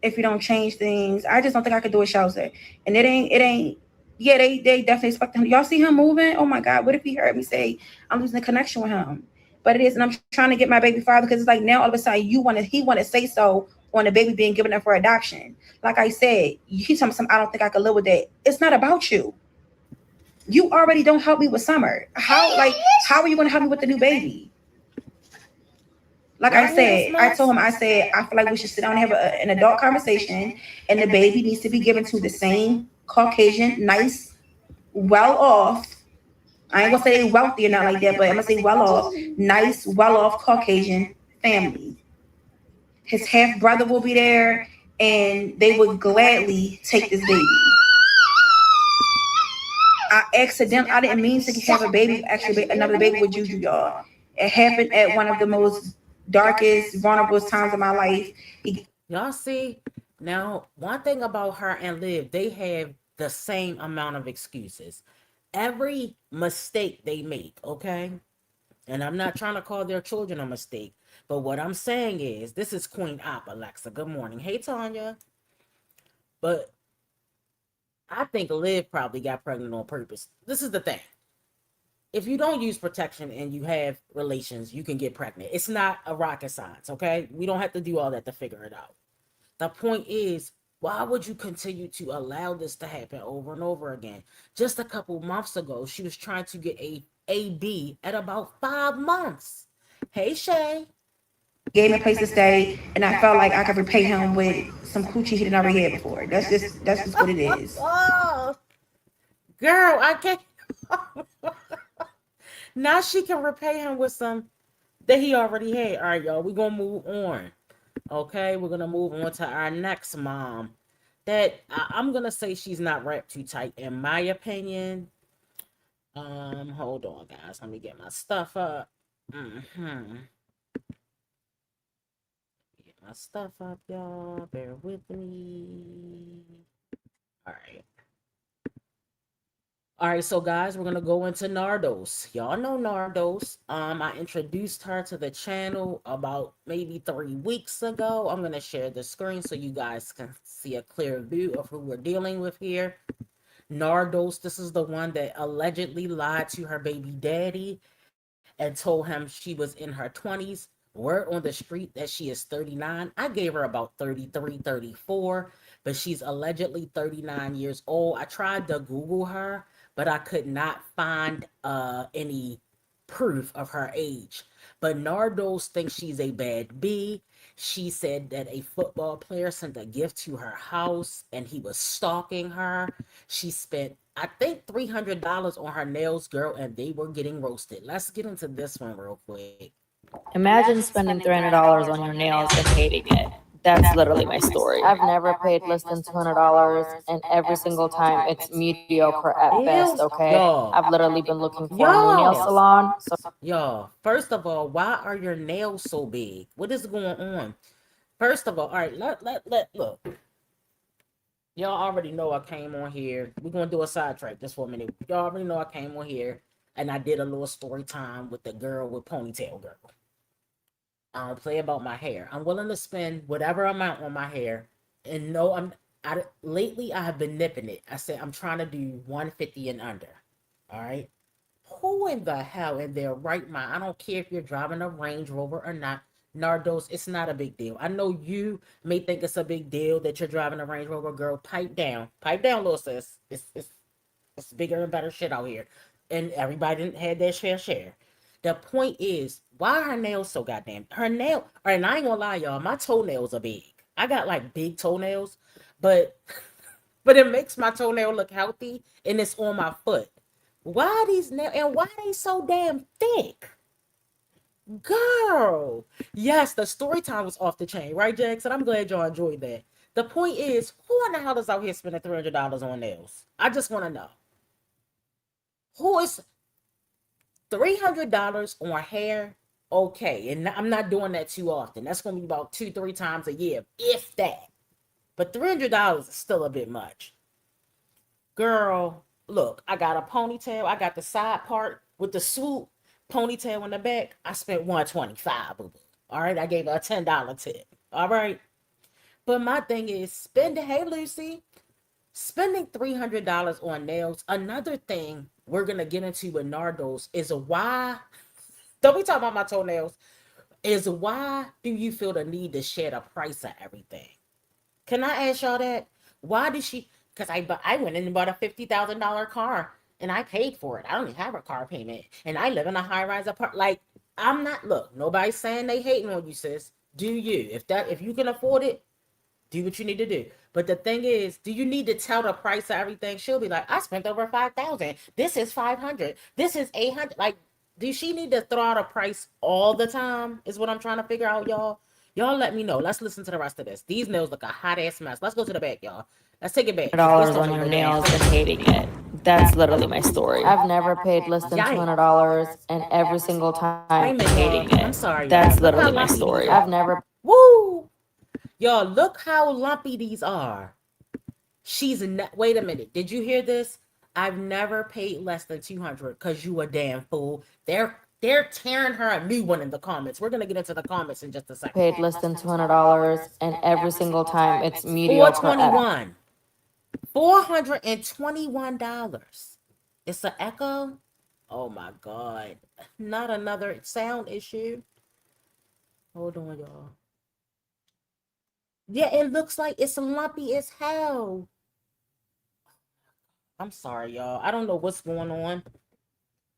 If you don't change things, I just don't think I could do a shelter. And it ain't. Yeah, they definitely expect him. Y'all see him moving? Oh my God, what if he heard me say I'm losing the connection with him? But it is, and I'm trying to get my baby father because it's like now all of a sudden he want to say so on the baby being given up for adoption. Like I said, he told me something. I don't think I could live with that. It's not about you. You already don't help me with Summer. How are you going to help me with the new baby? Like I said, I told him, I said, I feel like we should sit down and have an adult conversation, and the baby needs to be given to the same Caucasian, nice, well-off. I ain't gonna say wealthy or not like that, but I'm gonna say well-off, nice, well-off Caucasian family. His half brother will be there, and they would gladly take this baby. I didn't mean to have a baby, actually another baby with Juju, y'all. It happened at one of the most darkest, vulnerable times of my life. Y'all see, Now, one thing about her and Liv, they have the same amount of excuses. Every mistake they make, okay? And I'm not trying to call their children a mistake, but what I'm saying is, this is Queen Op, Alexa. Good morning. Hey, Tanya. But I think Liv probably got pregnant on purpose. This is the thing. If you don't use protection and you have relations, you can get pregnant. It's not a rocket science, okay? We don't have to do all that to figure it out. The point is, why would you continue to allow this to happen over and over again? Just a couple months ago, she was trying to get a AB at about 5 months. Hey, Shay. Gave me a place to stay, and I felt like I could repay him with some coochie he didn't already had before. That's just what it is. Oh, girl, I can't. Now she can repay him with some that he already had. All right, y'all, we're going to move on. Okay, we're going to move on to our next mom. That I'm going to say she's not wrapped too tight, in my opinion. Hold on, guys. Let me get my stuff up. Get my stuff up, y'all. Bear with me. All right. All right, so guys, we're gonna go into Nardos. Y'all know Nardos. I introduced her to the channel about maybe 3 weeks ago. I'm gonna share the screen so you guys can see a clear view of who we're dealing with here. Nardos, this is the one that allegedly lied to her baby daddy and told him she was in her 20s. Word on the street that she is 39. I gave her about 33, 34, but she's allegedly 39 years old. I tried to Google her, but I could not find any proof of her age. But Nardos thinks she's a bad B. She said that a football player sent a gift to her house and he was stalking her. She spent, I think, $300 on her nails, girl, and they were getting roasted. Let's get into this one real quick. Imagine spending $300 on your nails and hating it. That's literally my story. I've never paid less than $200, and every single time it's mediocre at best, okay? Y'all. I've literally been looking for a new nail salon. So Y'all, first of all, why are your nails so big? What is going on? First of all right, look. Y'all already know I came on here. We're going to do a sidetrack just for a minute. Y'all already know I came on here and I did a little story time with the girl with ponytail girl. I don't play about my hair. I'm willing to spend whatever amount on my hair. And no, lately I have been nipping it. I said I'm trying to do 150 and under. All right. Who in the hell in their right mind? I don't care if you're driving a Range Rover or not. Nardos, it's not a big deal. I know you may think it's a big deal that you're driving a Range Rover. Girl, pipe down, little sis. It's bigger and better shit out here, and everybody didn't have their share. The point is, why are her nails so goddamn? Her nail, and I ain't gonna lie, y'all. My toenails are big. I got like big toenails, but it makes my toenail look healthy, and it's on my foot. Why are these nails, and why are they so damn thick? Girl, yes, the story time was off the chain, right, Jackson? I'm glad y'all enjoyed that. The point is, who in the hell is out here spending $300 on nails? I just want to know. Who is $300 on hair? Okay, and I'm not doing that too often. That's going to be about 2-3 times a year, if that. But $300 is still a bit much. Girl, look, I got a ponytail. I got the side part with the swoop. Ponytail in the back. I spent $125. All right, I gave her a $10 tip. All right, but my thing is hey Lucy, spending $300 on nails. Another thing we're gonna get into with Nardos is why. Don't we talk about my toenails? Is why do you feel the need to share the price of everything? Can I ask y'all that? Why did she? Because I went in and bought a $50,000 car. And I paid for it. I don't even have a car payment. And I live in a high-rise apartment. Like, I'm not, look, nobody's saying they hating on you, sis. Do you? If you can afford it, do what you need to do. But the thing is, do you need to tell the price of everything? She'll be like, I spent over $5,000. This is $500. This is $800. Like, do she need to throw out a price all the time? Is what I'm trying to figure out, y'all. Y'all let me know. Let's listen to the rest of this. These nails look a hot-ass mess. Let's go to the back, y'all. Let's take it back. $200 on your nails and hating it. That's literally my story. I've never paid less than $200, and every single time I'm hating it. I'm sorry. That's y'all. literally my story. I've never. Woo! Y'all, look how lumpy these are. She's not, wait a minute. Did you hear this? I've never paid less than 200 because you a damn fool. They're tearing her a new one in the comments. We're gonna get into the comments in just a second. Paid less than $200, and every single time it's mediocre. $421. $421. It's an Echo. Oh my God. Not another sound issue. Hold on, y'all. Yeah, it looks like it's lumpy as hell. I'm sorry, y'all. I don't know what's going on.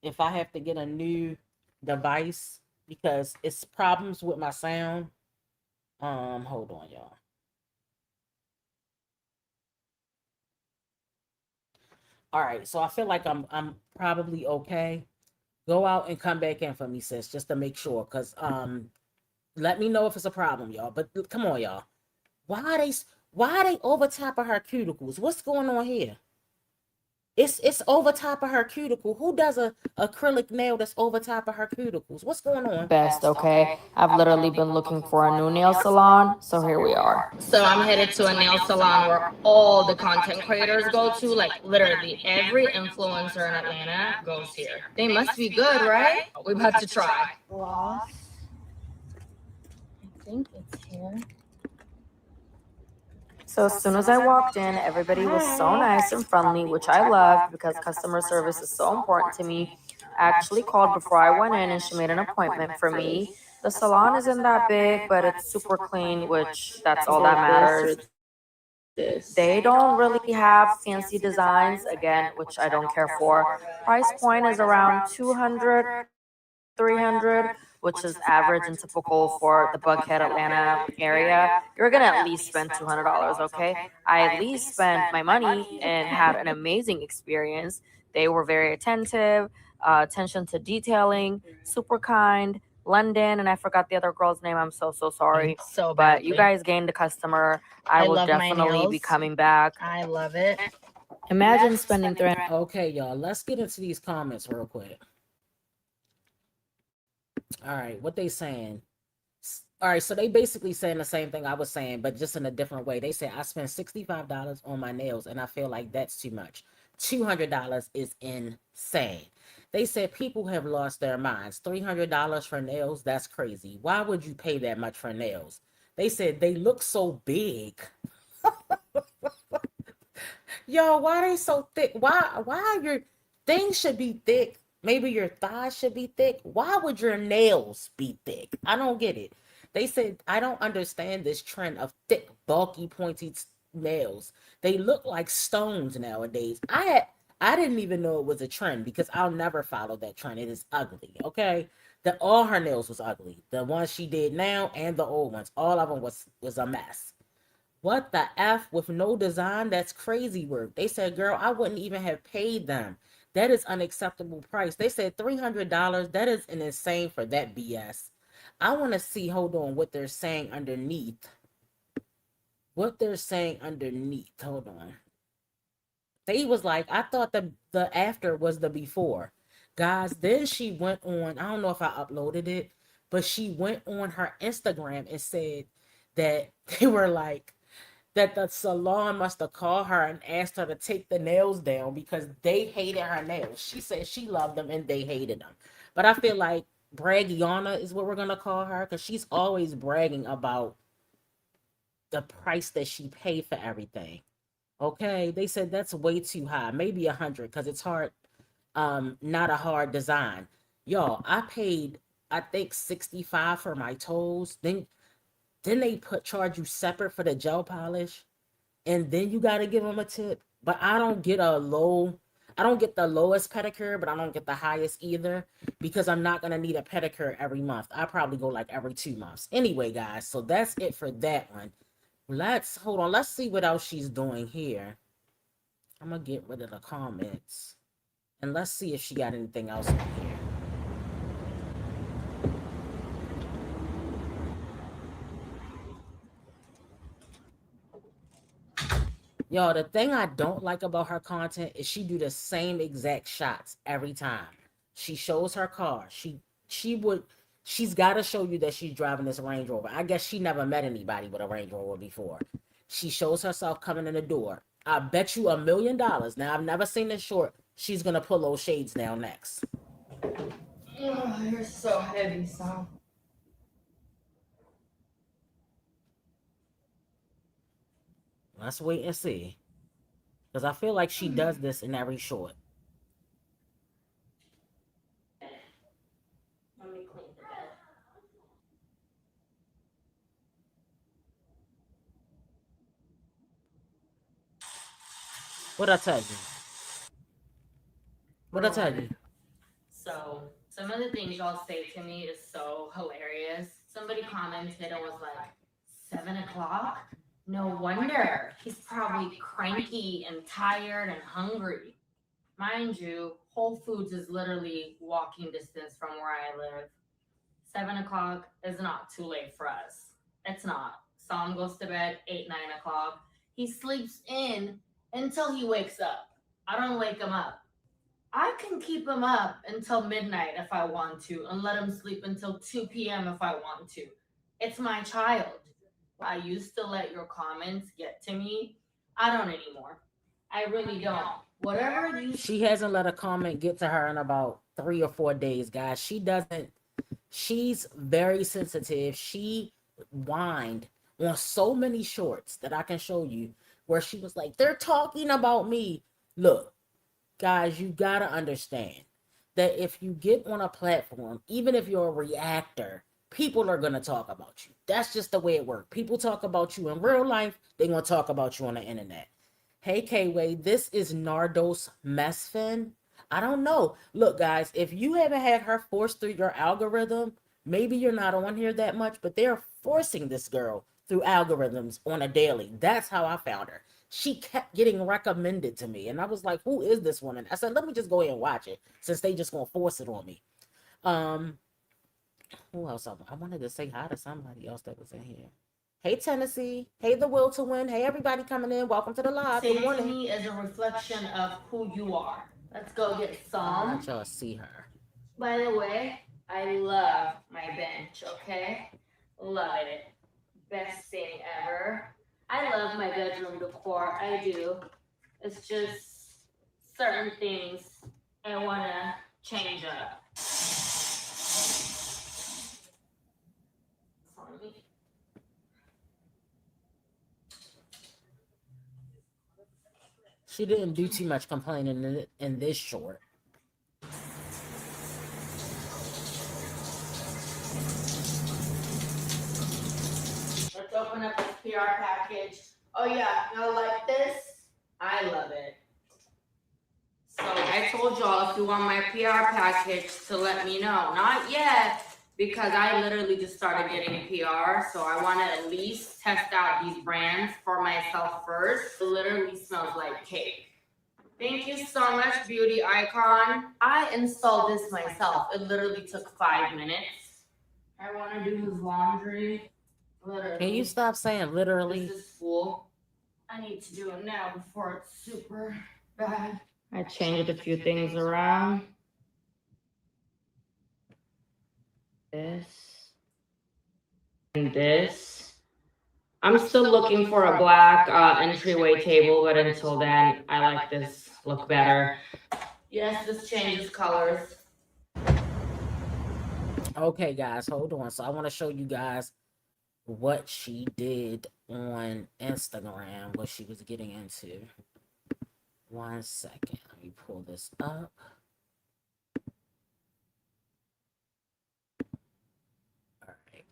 If I have to get a new device because it's problems with my sound. Hold on, y'all. All right, so I feel like I'm probably okay. Go out and come back in for me, sis, just to make sure. Cause let me know if it's a problem, y'all. But come on, y'all. Why are they over top of her cuticles? What's going on here? It's over top of her cuticle. Who does a acrylic nail that's over top of her cuticles? What's going on? Best, okay? I've literally been looking for a new nail salon, so here we are. So I'm headed to a nail salon where all the content creators go to, like literally every influencer in Atlanta goes here. They must be good, right? We're about to try. Gloss. I think it's here. So as soon as I walked in, everybody was so nice and friendly, which I loved because customer service is so important to me. I actually called before I went in and she made an appointment for me. The salon isn't that big, but it's super clean, which that's all that matters. They don't really have fancy designs, again, which I don't care for. Price point is around 200, 300, which is average and typical for the Buckhead, Atlanta area. You're gonna at least spend $200, okay? I at least spent my money and had an amazing experience. They were very attentive, attention to detailing, super kind. London, and I forgot the other girl's name. I'm so sorry. So But bad. you guys gained a customer. I will love my definitely be nails. coming back. I love it. Imagine spending $300. Okay, y'all. Let's get into these comments real quick. All right, what they saying? All right, so they basically saying the same thing I was saying, but just in a different way. They say I spent $65 on my nails, and I feel like that's too much. $200 is insane. They said people have lost their minds. $300 for nails, that's crazy. Why would you pay that much for nails? They said they look so big. Yo, why are they so thick? Why your things should be thick? Maybe your thighs should be thick. Why would your nails be thick? I don't get it. They said, I don't understand this trend of thick, bulky, pointy nails. They look like stones nowadays. I didn't even know it was a trend because I'll never follow that trend. It is ugly, okay? All her nails was ugly. The ones she did now and the old ones. All of them was a mess. What the F with no design? That's crazy work. They said, girl, I wouldn't even have paid them. That is unacceptable price. They said $300. That is an insane for that BS. I want to see, hold on, what they're saying underneath. What they're saying underneath. Hold on. They was like, I thought the after was the before. Guys, then she went on, I don't know if I uploaded it, but she went on her Instagram and said that they were like, that the salon must have called her and asked her to take the nails down because they hated her nails. She said she loved them and they hated them. But I feel like Braggiana is what we're going to call her because she's always bragging about the price that she paid for everything. Okay, they said that's way too high. Maybe 100 because it's hard, not a hard design. Y'all, I paid, I think, $65 for my toes. Then they charge you separate for the gel polish, and then you got to give them a tip. But I don't get the lowest pedicure, but I don't get the highest either because I'm not going to need a pedicure every month. I probably go like every 2 months. Anyway, guys, so that's it for that one. Hold on. Let's see what else she's doing here. I'm going to get rid of the comments. And let's see if she got anything else in here. Y'all, the thing I don't like about her content is she do the same exact shots every time. She shows her car. She would She's got to show you that she's driving this Range Rover. I guess she never met anybody with a Range Rover before. She shows herself coming in the door. I bet you $1 million. Now, I've never seen this short. She's going to pull those shades down next. Oh, you're so heavy, Sam. Let's wait and see. Because I feel like she does this in every short. Let me clean the bed. What'd I tell you? What'd I tell you? So, some of the things y'all say to me is so hilarious. Somebody commented and was like, 7 o'clock? No wonder. He's probably cranky and tired and hungry. Mind you, Whole Foods is literally walking distance from where I live. 7 o'clock is not too late for us. It's not. Sam goes to bed 8, 9 o'clock. He sleeps in until he wakes up. I don't wake him up. I can keep him up until midnight if I want to and let him sleep until 2 p.m. if I want to. It's my child. I used to let your comments get to me. I don't anymore. I really don't. Whatever you... She hasn't let a comment get to her in about 3 or 4 days, guys. She doesn't... She's very sensitive. She whined on so many shorts that I can show you where she was like, they're talking about me. Look, guys, you gotta understand that if you get on a platform, even if you're a reactor, people are going to talk about you. That's just the way it works. People talk about you in real life. They're going to talk about you on the internet. Hey, K-Way, this is Nardos Mesfin. I don't know. Look, guys, if you haven't had her forced through your algorithm, maybe you're not on here that much, but they're forcing this girl through algorithms on a daily. That's how I found her. She kept getting recommended to me. And I was like, who is this woman? I said, let me just go ahead and watch it since they just going to force it on me. Who else? I wanted to say hi to somebody else that was in here. Hey, Tennessee. Hey, The Will to Win. Hey, everybody coming in. Welcome to the live. Say Good to morning. me as a reflection of who you are. Let's go get I'll some. let y'all see her. By the way, I love my bench, okay? Love it. Best thing ever. I love my bedroom decor. I do. It's just certain things I want to change up. She didn't do too much complaining in this short. Let's open up this PR package. Oh yeah, y'all like this? I love it. So I told y'all if you want my PR package to let me know. Not yet, because I literally just started getting PR. So I want to at least test out these brands for myself first. It literally smells like cake. Thank you so much, Beauty Icon. I installed this myself. It literally took 5 minutes. I want to do his laundry. Literally. Can you stop saying literally? This is full. I need to do it now before it's super bad. I changed a few things around. This. And this. I'm still looking for a black entryway table, but until then, I like this look better. Yes, this changes colors. Okay, guys, hold on. So I want to show you guys what she did on Instagram, what she was getting into. 1 second. Let me pull this up. All right.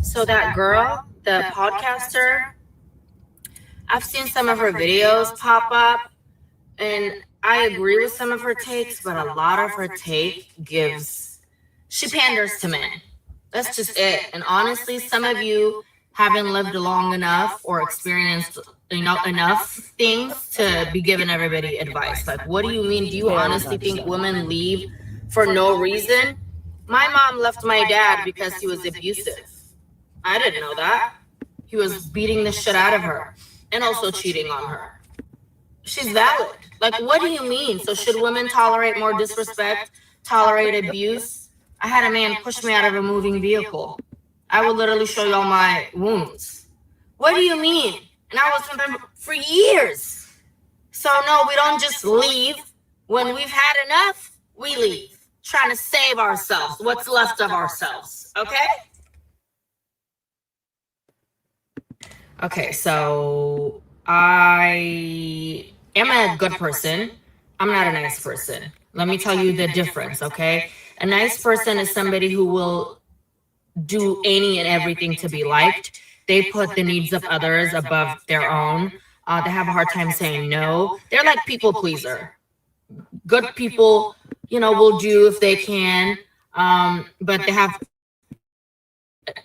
So that girl, the podcaster, I've seen some of her videos pop up, and I agree with some of her takes, but a lot of her take she panders to men. That's just it. And honestly, some of you haven't lived long enough or experienced enough things to be giving everybody advice. Like, what do you mean? Do you honestly think women leave for no reason? My mom left my dad because he was abusive. I didn't know that. He was beating the shit out of her and also cheating on her. She's valid. Like, what do you mean? So should women tolerate more disrespect tolerate abuse. I had a man push me out of a moving vehicle. I would literally show y'all my wounds. What do you mean? And I was with him for years. So no, we don't just leave. When we've had enough, we leave. Trying to save ourselves, what's left of ourselves, okay? Okay, so I am a good person. I'm not a nice person. Let me tell you the difference, okay? A nice person is somebody who will do any and everything to be liked. They put the needs of others above their own. They have a hard time saying no. They're like people pleaser. Good people, you know, will do if they can, but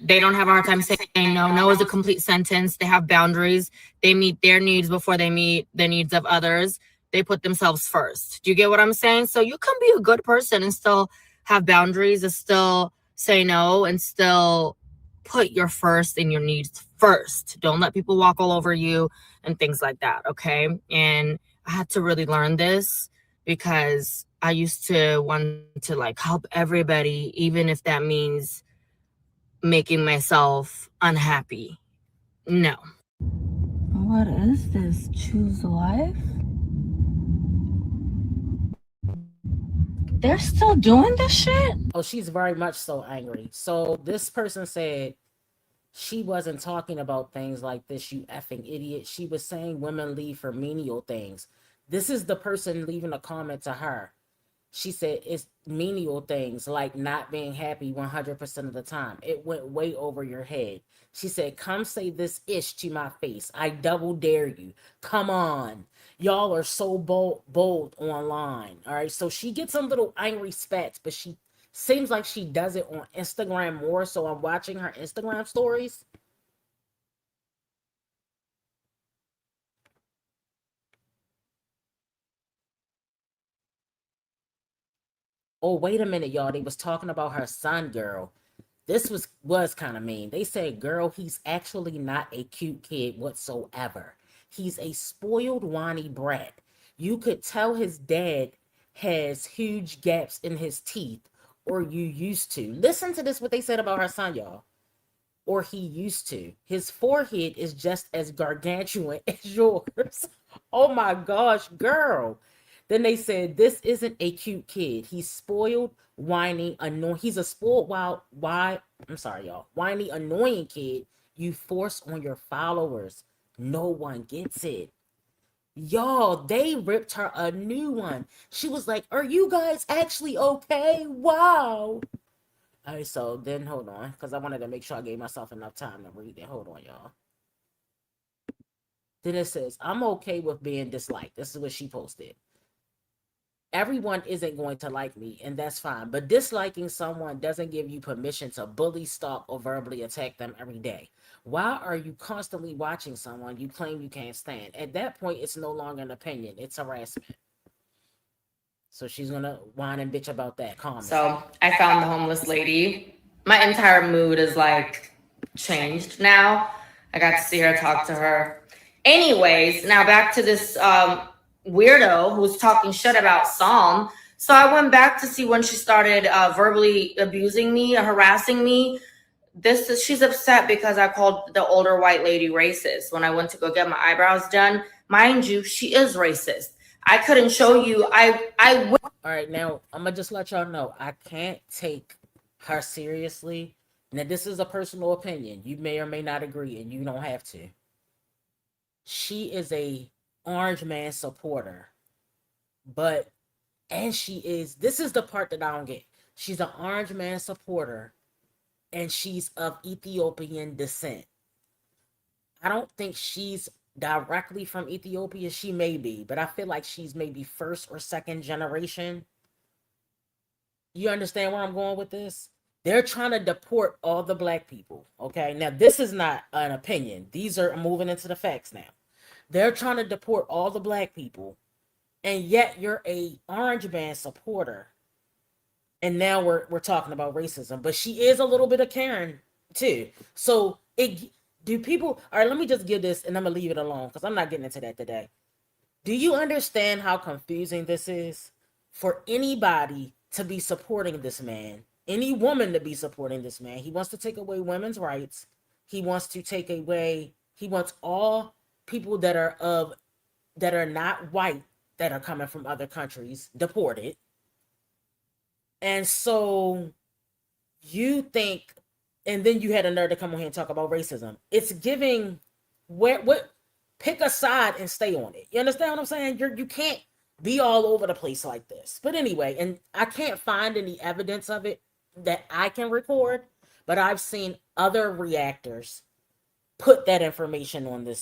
they don't have a hard time saying no. No is a complete sentence. They have boundaries. They meet their needs before they meet the needs of others. They put themselves first. Do you get what I'm saying? So you can be a good person and still have boundaries and still say no and still put your first and your needs first. Don't let people walk all over you and things like that, okay? And I had to really learn this because I used to want to like help everybody, even if that means making myself unhappy. No. What is this? Choose life? They're still doing this shit? Oh, she's very much so angry. So this person said she wasn't talking about things like this, you effing idiot. She was saying women leave for menial things. This is the person leaving a comment to her. She said it's menial things like not being happy 100% of the time. It went way over your head. She said, come say this ish to my face. I double dare you. Come on. Y'all are so bold online. All right. So she gets some little angry spats, but she seems like she does it on Instagram more. So I'm watching her Instagram stories. Oh, wait a minute, y'all. They was talking about her son, girl. This was kind of mean. They said, girl, he's actually not a cute kid whatsoever. He's a spoiled, whiny brat. You could tell his dad has huge gaps in his teeth, or you used to. Listen to this, what they said about her son, y'all. Or he used to. His forehead is just as gargantuan as yours. Oh my gosh, girl. Then they said, this isn't a cute kid. He's spoiled, whiny, annoying. He's a spoiled, whiny, annoying kid you force on your followers. No one gets it. Y'all, they ripped her a new one. She was like, are you guys actually okay? Wow. All right, so then hold on, because I wanted to make sure I gave myself enough time to read it. Hold on, y'all. Then it says, I'm okay with being disliked. This is what she posted. Everyone isn't going to like me, and that's fine. But disliking someone doesn't give you permission to bully, stalk, or verbally attack them every day. Why are you constantly watching someone you claim you can't stand? At that point, it's no longer an opinion. It's harassment. So she's going to whine and bitch about that comment. So I found the homeless lady. My entire mood is like changed now. I got to see her, talk to her. Anyways, now back to this weirdo who's talking shit about Psalm. So I went back to see when she started verbally abusing me, harassing me. She's upset because I called the older white lady racist when I went to go get my eyebrows done. Mind you, she is racist. I couldn't show you. All right, now I'm gonna just let y'all know I can't take her seriously. Now this is a personal opinion. You may or may not agree, and you don't have to. She is a Orange Man supporter, this is the part that I don't get. She's an Orange Man supporter, and she's of Ethiopian descent. I don't think she's directly from Ethiopia. She may be, but I feel like she's maybe first or second generation. You understand where I'm going with this? They're trying to deport all the black people. Okay, now this is not an opinion. These are moving into the facts now. They're trying to deport all the black people, and yet you're a Orange Man supporter. And now we're talking about racism, but she is a little bit of Karen too. So all right, let me just give this and I'm gonna leave it alone because I'm not getting into that today. Do you understand how confusing this is for anybody to be supporting this man, any woman to be supporting this man. He wants to take away women's rights. He wants all people that are not white, that are coming from other countries, deported. And so you think, and then you had a nerve to come on here and talk about racism. It's giving, pick a side and stay on it. You understand what I'm saying? You can't be all over the place like this. But anyway, and I can't find any evidence of it that I can record, but I've seen other reactors put that information on the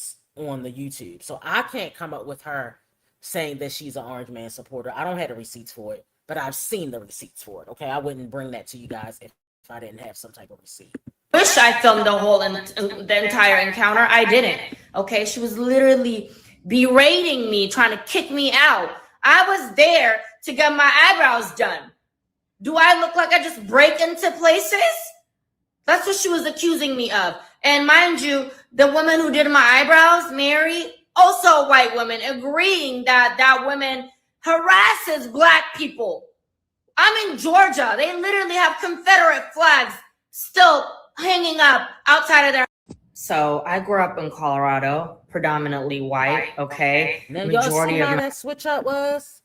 YouTube. So I can't come up with her saying that she's an Orange Man supporter. I don't have the receipts for it, but I've seen the receipts for it. Okay, I wouldn't bring that to you guys if I didn't have some type of receipt. Wish I filmed the entire encounter. I didn't. Okay, she was literally berating me, trying to kick me out. I was there to get my eyebrows done. Do I look like I just break into places? That's what she was accusing me of. And mind you, the woman who did my eyebrows, Mary, also a white woman, agreeing that woman harasses Black people. I'm in Georgia. They literally have Confederate flags still hanging up outside of their. So I grew up in Colorado, predominantly white. Okay, now y'all see how that switch up was?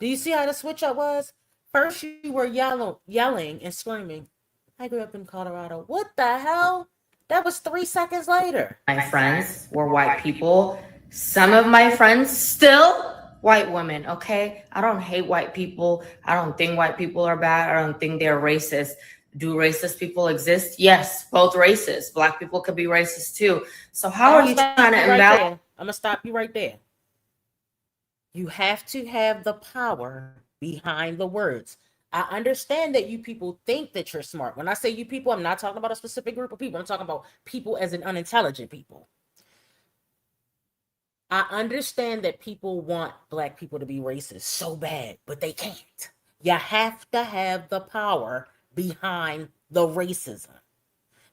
Do you see how the switch up was? First you were yelling and screaming, I grew up in Colorado. What the hell? That was 3 seconds later. My friends were white people. Some of my friends still white women. Okay, I don't hate white people. I don't think white people are bad. I don't think they're racist. Do racist people exist? Yes, both races. Black people could be racist too. So how are you trying to invalidate? I'm gonna stop you right there. You have to have the power behind the words. I understand that you people think that you're smart. When I say you people, I'm not talking about a specific group of people. I'm talking about people as in unintelligent people. I understand that people want Black people to be racist so bad, but they can't. You have to have the power behind the racism.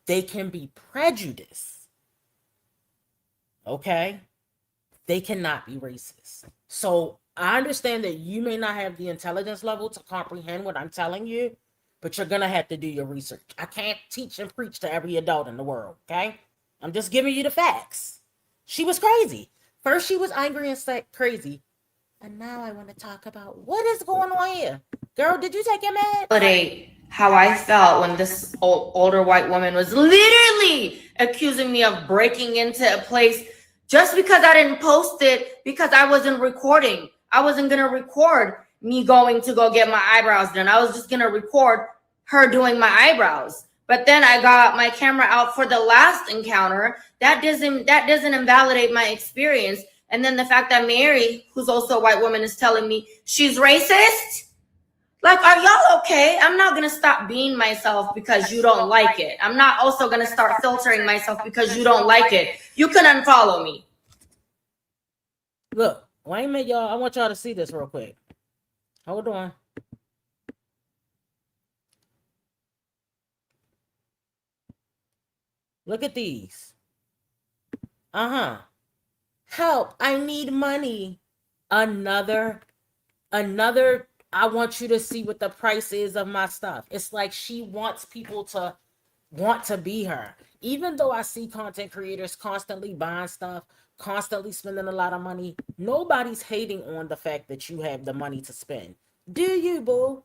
They can be prejudiced. Okay? They cannot be racist. So I understand that you may not have the intelligence level to comprehend what I'm telling you, but you're going to have to do your research. I can't teach and preach to every adult in the world, okay? I'm just giving you the facts. She was crazy. First she was angry and crazy, and now I want to talk about what is going on here. Girl, did you take your meds? How I felt when this older white woman was literally accusing me of breaking into a place just because I didn't post it, because I wasn't recording. I wasn't going to record me going to go get my eyebrows done. I was just going to record her doing my eyebrows. But then I got my camera out for the last encounter. That doesn't invalidate my experience. And then the fact that Mary, who's also a white woman, is telling me she's racist. Like, are y'all okay? I'm not going to stop being myself because you don't like it. I'm not also going to start filtering myself because you don't like it. You can unfollow me. Look, wait a minute, y'all. I want y'all to see this real quick. Hold on. Look at these. Help, I need money. Another, I want you to see what the price is of my stuff. It's like she wants people to want to be her. Even though I see content creators constantly buying stuff, constantly spending a lot of money, nobody's hating on the fact that you have the money to spend. Do you, boo?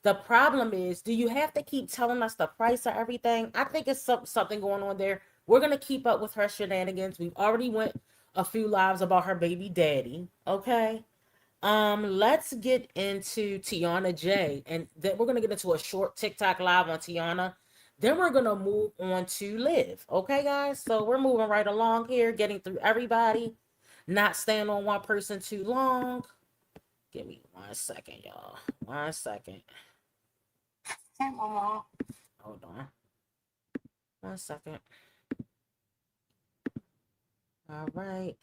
The problem is, do you have to keep telling us the price of everything? I think it's something going on there. We're going to keep up with her shenanigans. We've already went a few lives about her baby daddy. Okay. Let's get into Tiana J, and then we're going to get into a short TikTok live on Tiana. Then we're going to move on to Liv. Okay, guys? So we're moving right along here, getting through everybody, not staying on one person too long. Give me 1 second, y'all. 1 second. Hold on. 1 second. All right.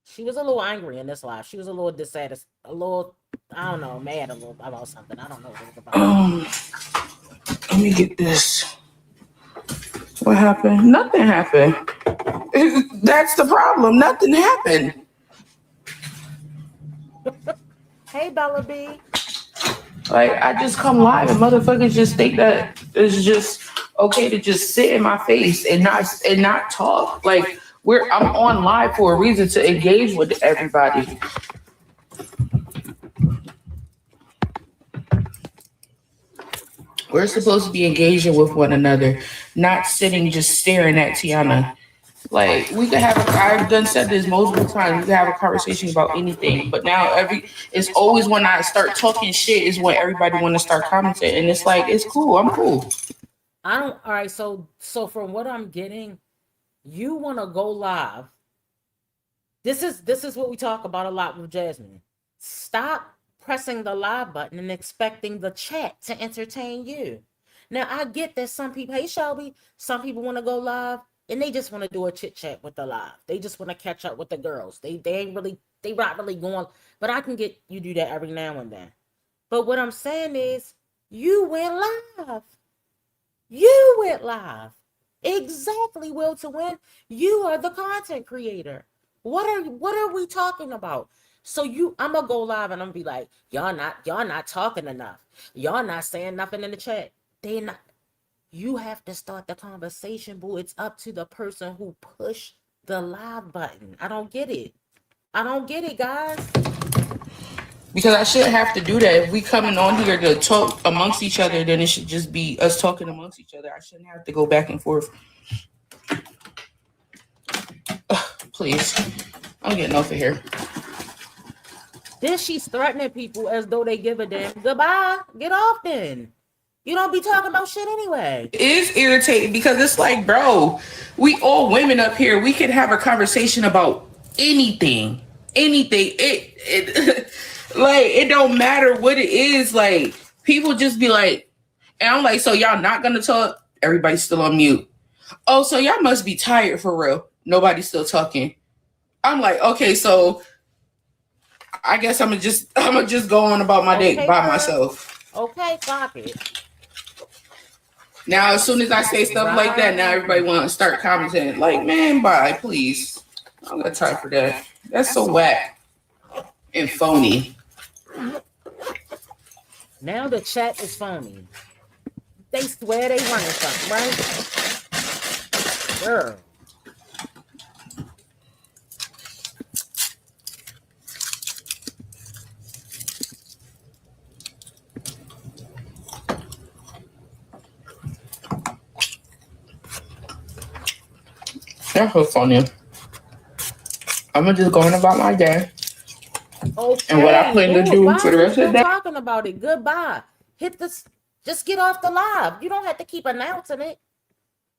She was a little angry in this live. She was a little dissatisfied, a little, I don't know, mad a little about something. I don't know what it was about. Let me get this. What happened? Nothing happened. That's the problem. Nothing happened. Hey, Bella B. Like, I just come live and motherfuckers just think that it's just okay to just sit in my face and not talk. Like, I'm on live for a reason, to engage with everybody. We're supposed to be engaging with one another, not sitting just staring at Tiana. Like, we could have I've done said this multiple times, we could have a conversation about anything, but now it's always when I start talking shit is when everybody want to start commenting, and it's like, it's cool, I'm cool. All right, so from what I'm getting, you want to go live. This is what we talk about a lot with Jasmine. Stop pressing the live button and expecting the chat to entertain you. Now, I get that some people, hey Shelby, some people want to go live and they just want to do a chit chat with the live. They just want to catch up with the girls. They not really going, but I can get you do that every now and then. But what I'm saying is, you went live. You went live. Exactly, Will to Win. You are the content creator. What are we talking about? So I'm gonna go live and I'm gonna be like, y'all not talking enough. Y'all not saying nothing in the chat. They not. You have to start the conversation, boo. It's up to the person who pushed the live button. I don't get it. I don't get it, guys. Because I shouldn't have to do that. If we coming on here to talk amongst each other, then it should just be us talking amongst each other. I shouldn't have to go back and forth. Please. I'm getting off of here. Then she's threatening people as though they give a damn. Goodbye. Get off then. You don't be talking about shit anyway. It is irritating because it's like, bro, we all women up here. We can have a conversation about anything. Anything. It like, it don't matter what it is. Like, people just be like, and I'm like, so y'all not gonna talk? Everybody's still on mute. Oh, so y'all must be tired for real. Nobody's still talking. I'm like, okay, so I guess I'm gonna just go on about my day by myself. Okay, stop it. Now, as soon as I say stuff like that, now everybody want to start commenting. Like, man, bye, please. I don't got time for that. That's so whack and phony. Now the chat is phony. They swear they running something, right? Girl. That's so funny. I'm gonna just go on about my day. Okay. And what I plan to do for the rest of the day. Talking about it. Goodbye. Hit this. Just get off the live. You don't have to keep announcing it.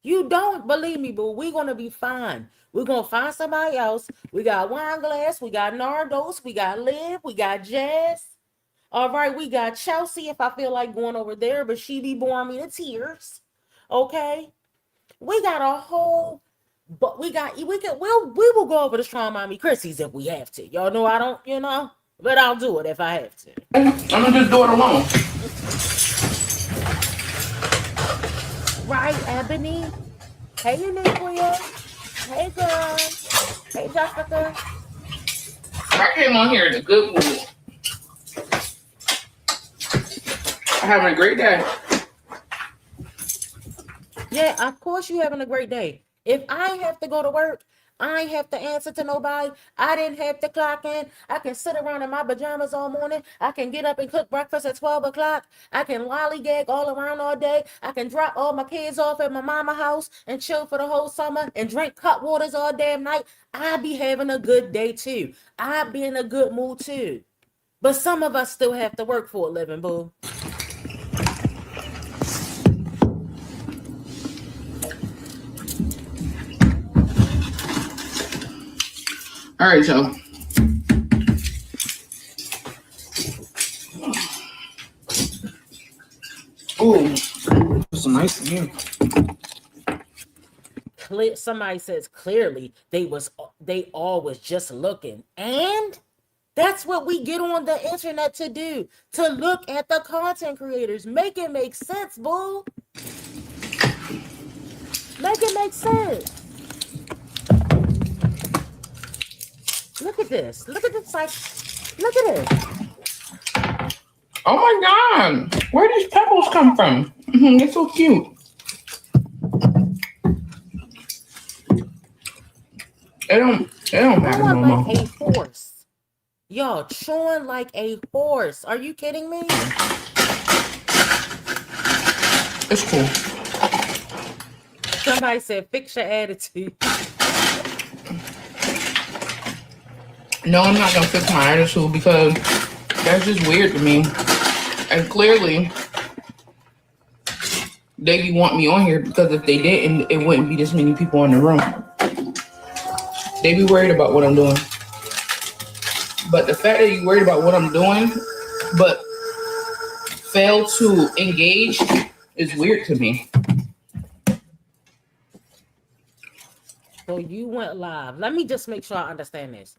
You don't believe me, boo. We're gonna be fine. We're gonna find somebody else. We got Wine Glass. We got Nardos. We got Liv. We got Jazz. All right. We got Chelsea. If I feel like going over there, but she be boring me to tears. Okay. We got a whole. But we will go over the Strong Mommy Chrissy's if we have to. Y'all know I don't, but I'll do it if I have to. I'm gonna just do it alone. Right, Ebony? Hey, Uniquia. Hey, girl. Hey, Jessica. I came on here in a good mood. I'm having a great day. Yeah, of course you're having a great day. If I have to go to work, I ain't have to answer to nobody. I didn't have to clock in. I can sit around in my pajamas all morning. I can get up and cook breakfast at 12 o'clock. I can lollygag all around all day. I can drop all my kids off at my mama house and chill for the whole summer and drink cut waters all damn night. I be having a good day too. I be in a good mood too. But some of us still have to work for a living, boo. All right, y'all. Oh, some nice here. Somebody says clearly they all was just looking, and that's what we get on the internet to do, to look at the content creators. Make it make sense, boo. Make it make sense. Look at this. Look at this. Like, Look at it. Oh my God. Where these pebbles come from? They're so cute. It don't matter no Chewing more. like a horse. Yo, chewing like a horse. Are you kidding me? It's cool. Somebody said, fix your attitude. No, I'm not gonna fix my attitude because that's just weird to me. And clearly, they want me on here because if they didn't, it wouldn't be this many people in the room. They be worried about what I'm doing. But the fact that you worried about what I'm doing, but fail to engage is weird to me. So you went live. Let me just make sure I understand this.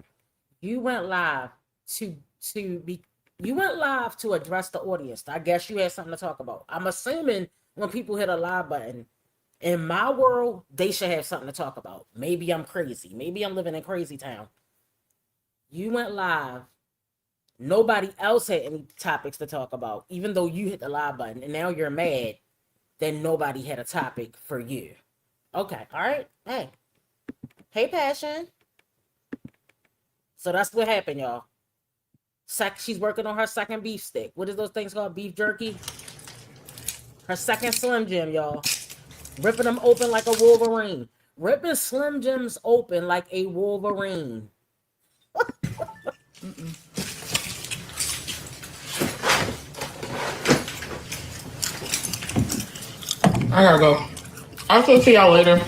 You went live to address the audience. I guess you had something to talk about. I'm assuming when people hit a live button, in my world, they should have something to talk about. Maybe I'm crazy. Maybe I'm living in crazy town. You went live. Nobody else had any topics to talk about, even though you hit the live button, and now you're mad that nobody had a topic for you. Okay, all right. Hey, Passion. So that's what happened, y'all. She's working on her second beef stick. What is those things called? Beef jerky? Her second Slim Jim, y'all. Ripping them open like a Wolverine. Ripping Slim Jims open like a Wolverine. I gotta go. I'll see y'all later.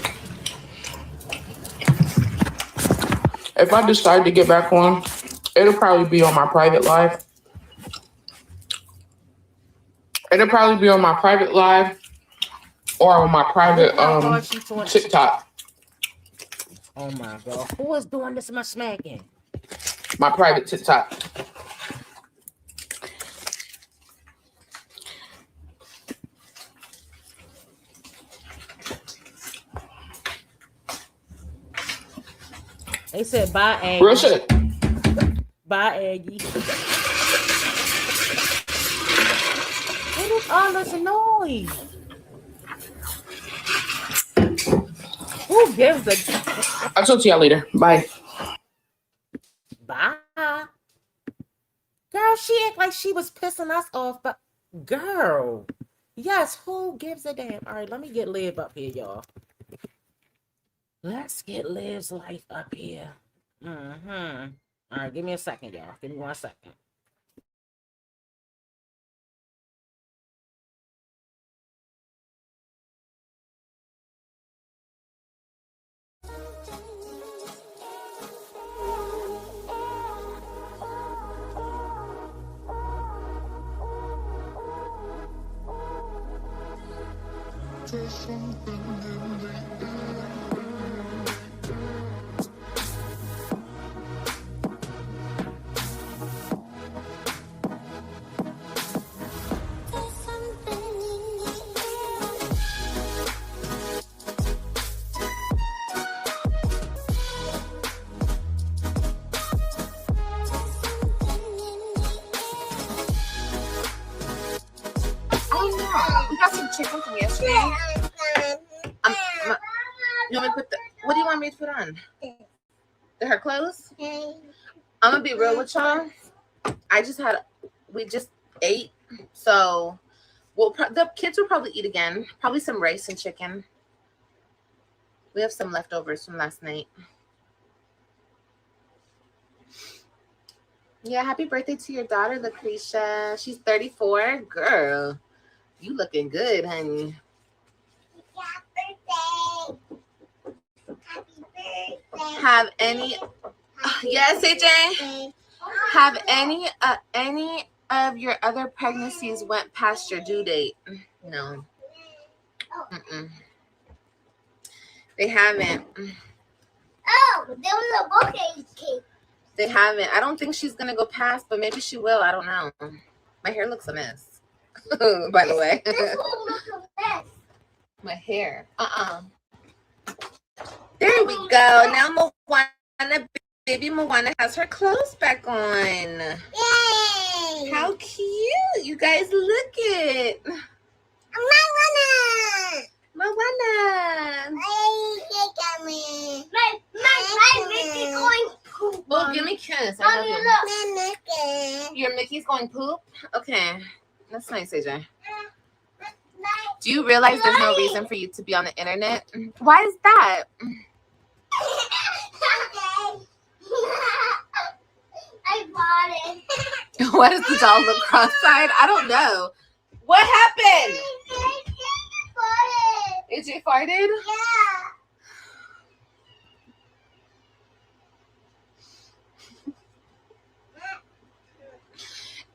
If I decide to get back on, it'll probably be on my private live. It'll probably be on my private live or on my private TikTok. Oh my God. Who is doing this much smacking? My private TikTok. They said bye, Aggie. Real shit. Bye, Aggie. What is all this noise? Who gives a... I'll talk to y'all later. Bye. Bye. Girl, she act like she was pissing us off, but girl, yes, who gives a damn? All right, let me get Liv up here, y'all. Let's get Liv's life up here. All right, give me a second, y'all. Give me 1 second. We got some chicken from yesterday. You want me to put what do you want me to put on? Her clothes? I'm gonna be real with y'all. We just ate, so the kids will probably eat again. Probably some rice and chicken. We have some leftovers from last night. Yeah, happy birthday to your daughter, Lucretia. She's 34. Girl, you looking good, honey. Have any? Yes, AJ. Have any of your other pregnancies went past your due date? No. They haven't. Oh, there was a birthday cake. They haven't. I don't think she's gonna go past, but maybe she will. I don't know. My hair looks a mess. By the way. This one looks a mess. My hair. There we go. Now Moana Baby Moana has her clothes back on. Yay! How cute. You guys look it. Moana. My Mickey going poop. Oh, give me a kiss. I love Mommy, you. look. Your Mickey's going poop? Okay. That's nice, AJ. Do you realize there's no reason for you to be on the internet? Why is that? I bought it. What does the doll look cross-eyed? I don't know. What happened? AJ farted? Yeah.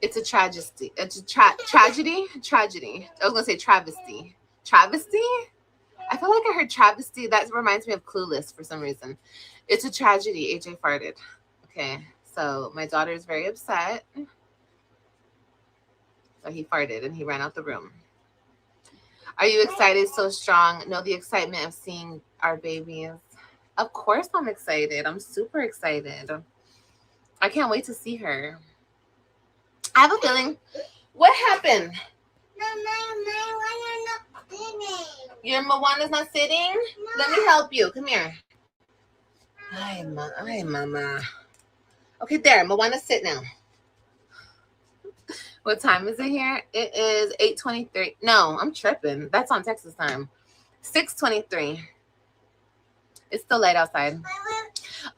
It's a tragedy. It's a tragedy? Tragedy. I was going to say travesty. Travesty? I feel like I heard travesty. That reminds me of Clueless for some reason. It's a tragedy. AJ farted. Okay. So my daughter is very upset. So he farted and he ran out the room. Are you excited? So strong. Know the excitement of seeing our babies. Of course I'm excited. I'm super excited. I can't wait to see her. I have a feeling. What happened? Your Moana's not sitting? Let me help you. Come here. Hi, Mama. Okay, there. Moana, sit now. What time is it here? It is 8:23. No, I'm tripping. That's on Texas time. 6:23. It's still light outside.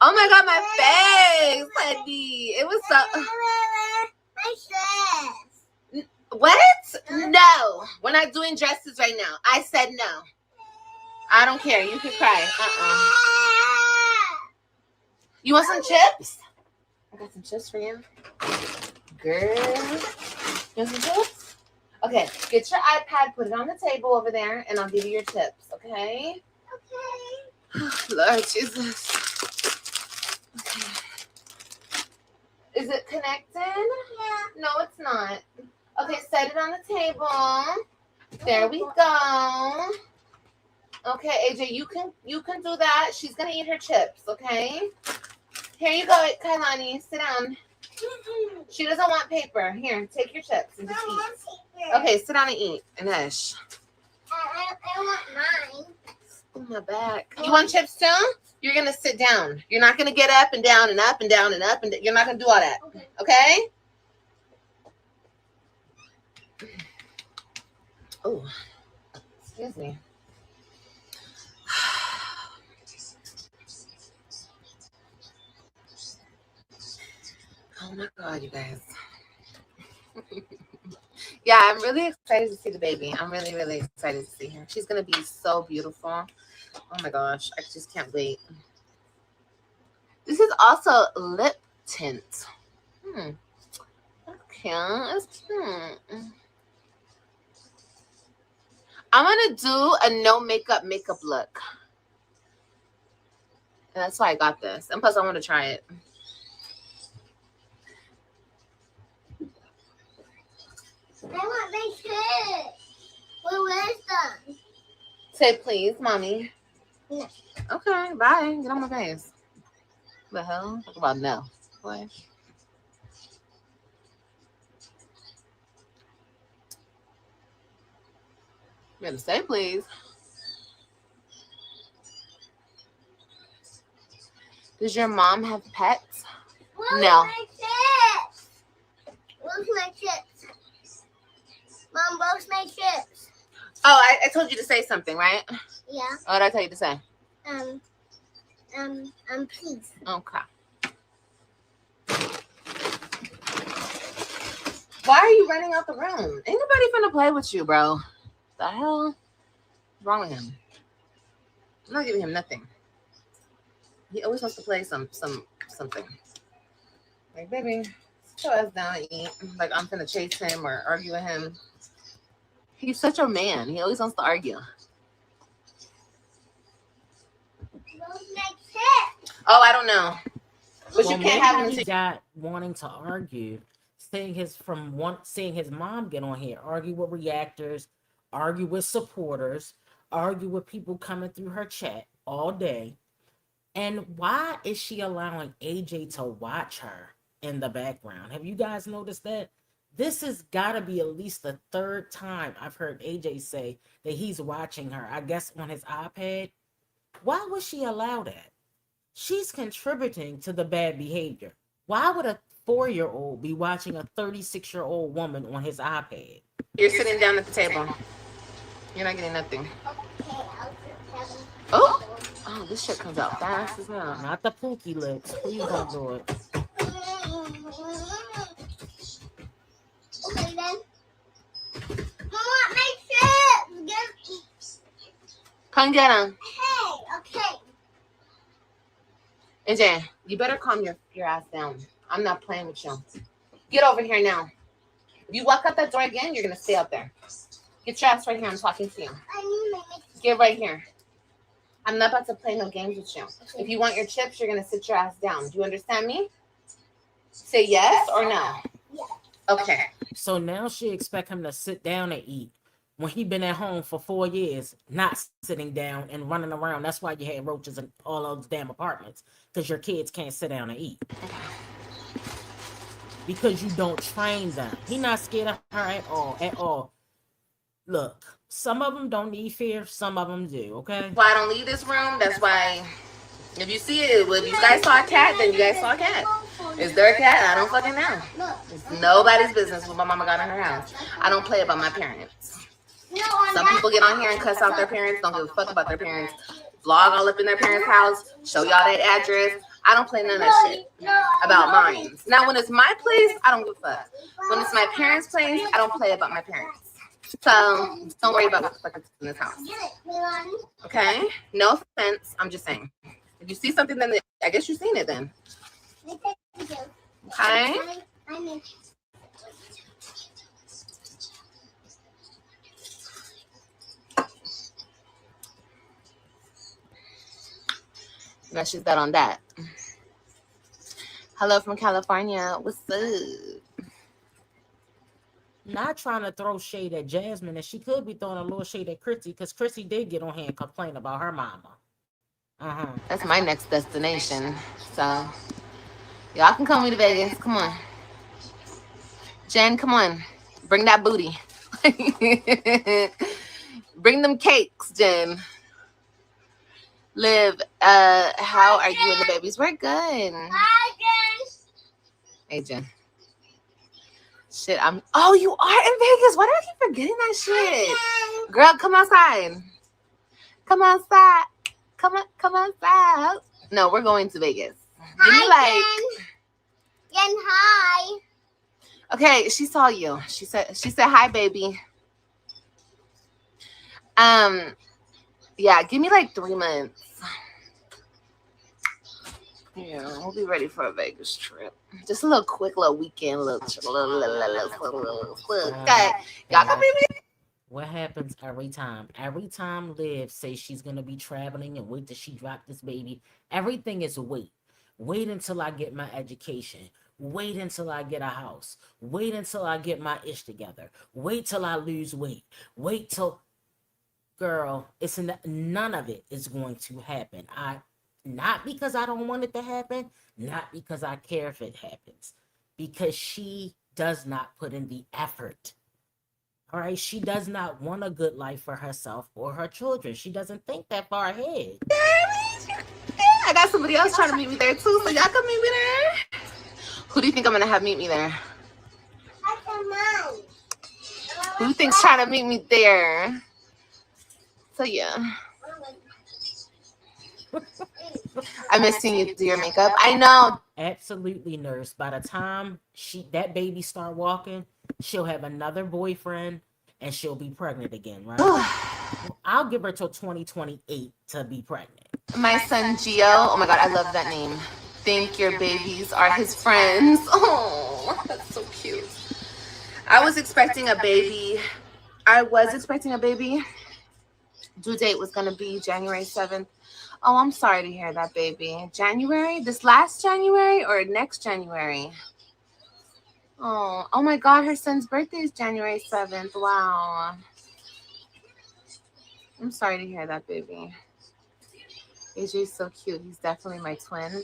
Oh my God, my face, Wendy. It was so. What? No, we're not doing dresses right now. I said no. I don't care. You can cry. You want some chips? I got some chips for you. Girl. You want some chips? Okay, get your iPad, put it on the table over there, and I'll give you your tips, okay? Okay. Lord Jesus. Okay. Is it connected? Yeah. No, it's not. Okay, set it on the table. There we go. Okay, AJ, you can do that. She's gonna eat her chips, okay? Here you go, Kailani. Sit down. She doesn't want paper. Here, take your chips and just eat. Okay, sit down and eat. And hush. I want mine. Oh, my back. You want chips too? You're gonna sit down. You're not gonna get up and down and up and down and up and you're not gonna do all that. Okay? Oh, excuse me. Oh my God, you guys. Yeah, I'm really excited to see the baby. I'm really, really excited to see her. She's going to be so beautiful. Oh my gosh, I just can't wait. This is also lip tint. Okay, it's cute. I'm going to do a no makeup look. And that's why I got this. And plus, I want to try it. I want my shirt. Where's them? Say please, mommy. No. Okay, bye. Get on my face. The hell? Talk about no. Boy. You better say please. Does your mom have pets? Where's No. my chips? Where's my chips? Mom, where's my chips? Oh, I told you to say something, right? Yeah. What did I tell you to say? Please. Okay. Why are you running out the room? Ain't nobody finna play with you, bro. The hell? What's wrong with him? I'm not giving him nothing. He always wants to play something. Like, baby, sit your ass down and eat. Like, I'm finna chase him or argue with him. He's such a man. He always wants to argue. Where's my chips? Oh, I don't know. But Well, you can't have him maybe he to. got wanting to argue, seeing his mom get on here, argue with reactors, argue with supporters, argue with people coming through her chat all day, And why is she allowing AJ to watch her in the background? Have you guys noticed that? This has got to be at least the third time I've heard AJ say that he's watching her, I guess on his iPad. Why would she allow that? She's contributing to the bad behavior. Why would a 4-year-old be watching a 36-year-old woman on his iPad? You're sitting down at the table. You're not getting nothing. Oh, this shit comes out fast as hell. Not the pookie lips. Please don't do it. Okay then. Mama, my chips. Come get him. Hey, okay. AJ, you better calm your ass down. I'm not playing with you. Get over here now. If you walk out that door again, you're gonna stay out there. Get your ass right here. I'm talking to you. Get right here. I'm not about to play no games with you. If you want your chips, you're gonna sit your ass down. Do you understand me? Say yes or no. Yes. Okay. So now she expect him to sit down and eat when he been at home for 4 years, not sitting down and running around. That's why you had roaches in all those damn apartments, because your kids can't sit down and eat. Because you don't train them. He not scared of her at all. Look, some of them don't need fear, some of them do, okay? Why I don't leave this room, that's why. If you see it, if you guys saw a cat, then you guys saw a cat. Is there a cat? I don't fucking know. It's nobody's business what my mama got in her house. I don't play about my parents. Some people get on here and cuss out their parents, don't give a fuck about their parents. Vlog all up in their parents' house, show y'all their address. I don't play none of that shit about mine. Now, when it's my place, I don't give a fuck. When it's my parents' place, I don't play about my parents. So don't worry about what the fuck is in this house. Okay? No offense. I'm just saying. If you see something, then I guess you've seen it then. Okay? That's just that on that. Hello from California. What's up? Not trying to throw shade at Jasmine, and she could be throwing a little shade at Chrissy, because Chrissy did get on here and complain about her mama. That's my next destination. So y'all can come with me to Vegas. Come on. Jen, come on. Bring that booty. Bring them cakes, Jen. Liv, how are you and the babies? We're good. Hey, Jen. Shit, oh, you are in Vegas. Why do I keep forgetting that shit? Girl, come outside. Come outside. Come outside. No, we're going to Vegas. Give me Jen, hi. Okay, she saw you. She said hi, baby. Yeah, give me like 3 months. Yeah, we'll be ready for a Vegas trip. Just a little quick little weekend, little. Okay. Y'all can meet me. What happens every time? Every time Liv says she's gonna be traveling and wait till she drop this baby, everything is wait. Wait until I get my education. Wait until I get a house. Wait until I get my ish together. Wait till I lose weight. Wait till, girl, none of it is going to happen. Not because I don't want it to happen, not because I care if it happens, because she does not put in the effort. All right, she does not want a good life for herself or her children. She doesn't think that far ahead. I got somebody else trying to meet me there too, so y'all can meet me there. Who do you think I'm gonna have meet me there? Who do you think's trying to meet me there? So yeah. I miss seeing you do your makeup. I know. Absolutely, nurse. By the time that baby start walking, she'll have another boyfriend and she'll be pregnant again, right? I'll give her till 2028 to be pregnant. My son Gio. Oh my god, I love that name. Think your babies are his friends. Oh, that's so cute. I was expecting a baby. Due date was gonna be January 7th. Oh, I'm sorry to hear that, baby. January? This last January or next January? Oh my God, her son's birthday is January 7th. Wow. I'm sorry to hear that, baby. AJ's so cute. He's definitely my twin.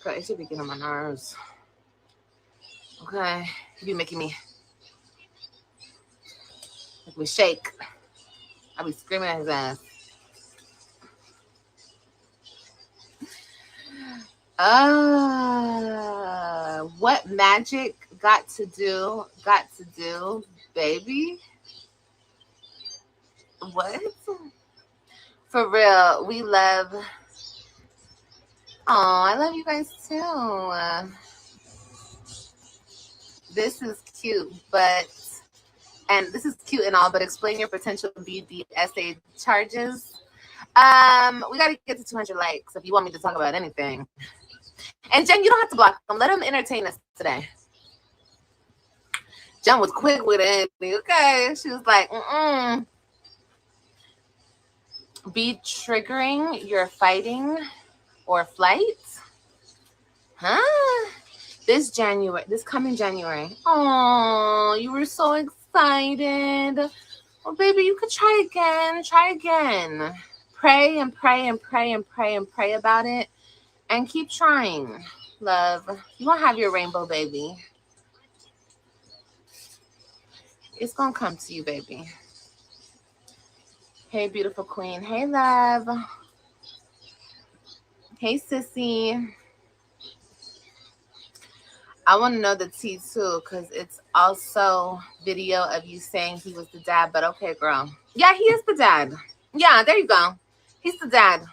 Girl, AJ be getting on my nerves. Okay. He be making me shake. I be screaming at his ass. What magic got to do, baby? What? For real, we love. Oh, I love you guys too. This is cute, and this is cute and all, but explain your potential BDSA charges. We gotta get to 200 likes if you want me to talk about anything. And Jen, you don't have to block them. Let them entertain us today. Jen was quick with it. Okay, she was like, Be triggering your fighting or flight? Huh? This coming January. Oh, you were so excited. Well, baby, you could try again. Pray and pray and pray and pray and pray about it. And keep trying, love. You won't have your rainbow, baby. It's gonna come to you, baby. Hey, beautiful queen. Hey, love. Hey, sissy. I want to know the tea too, because it's also video of you saying he was the dad. But okay, girl. Yeah, he is the dad. Yeah, there you go. He's the dad.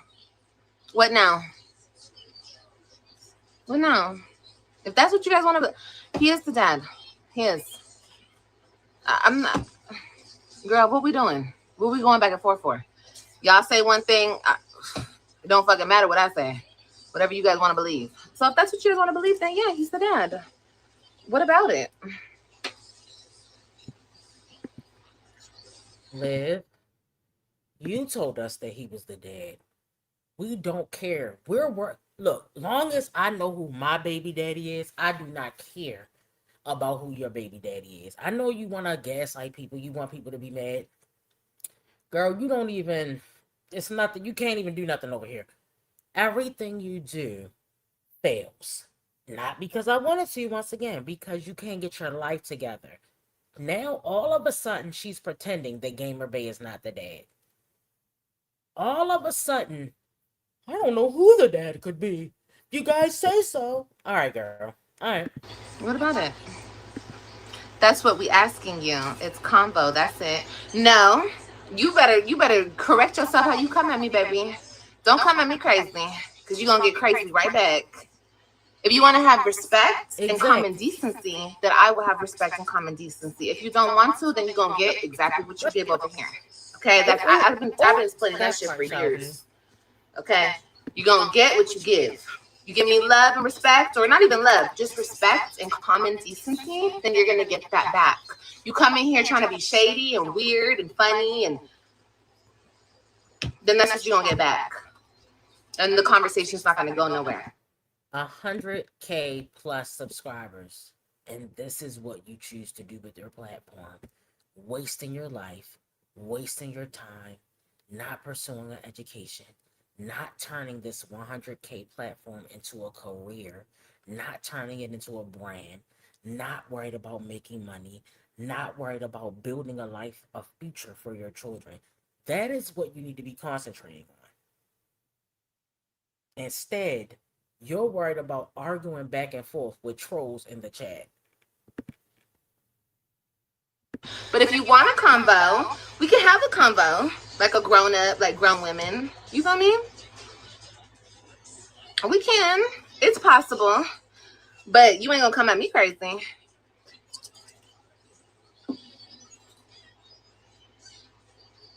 What now? Well, no. If that's what you guys want to be, he is the dad. He is. I'm not. Girl, what we doing? What we going back and forth for? Y'all say one thing. It don't fucking matter what I say. Whatever you guys want to believe. So if that's what you guys want to believe, then yeah, he's the dad. What about it? Liv, you told us that he was the dad. We don't care. Look, long as I know who my baby daddy is, I do not care about who your baby daddy is. I know you want to gaslight people. You want people to be mad. Girl, you don't even, it's nothing. You can't even do nothing over here. Everything you do fails. Not because I wanted to, once again, because you can't get your life together. Now, all of a sudden, she's pretending that Gamer Bay is not the dad. All of a sudden, I don't know who the dad could be. You guys say so. All right, girl. All right. What about it? That's what we asking you. It's combo. That's it. No, you better correct yourself how you come at me, baby. Don't come at me crazy, because you're going to get crazy right back. If you want to have respect and common decency, then I will have respect and common decency. If you don't want to, then you're going to get exactly what you give over here. Okay? I've been explaining that shit for years. Okay? You're going to get what you give. You give me love and respect, or not even love, just respect and common decency, then you're going to get that back. You come in here trying to be shady and weird and funny, and then that's what you're going to get back. And the conversation's not going to go nowhere. 100K plus subscribers, and this is what you choose to do with your platform. Wasting your life, wasting your time, not pursuing an education, not turning this 100K platform into a career, not turning it into a brand, not worried about making money, not worried about building a life, a future for your children. That is what you need to be concentrating on. Instead, you're worried about arguing back and forth with trolls in the chat. But if you want a combo, we can have a combo, like a grown up, like grown women. You feel me? We can. It's possible. But you ain't gonna come at me crazy.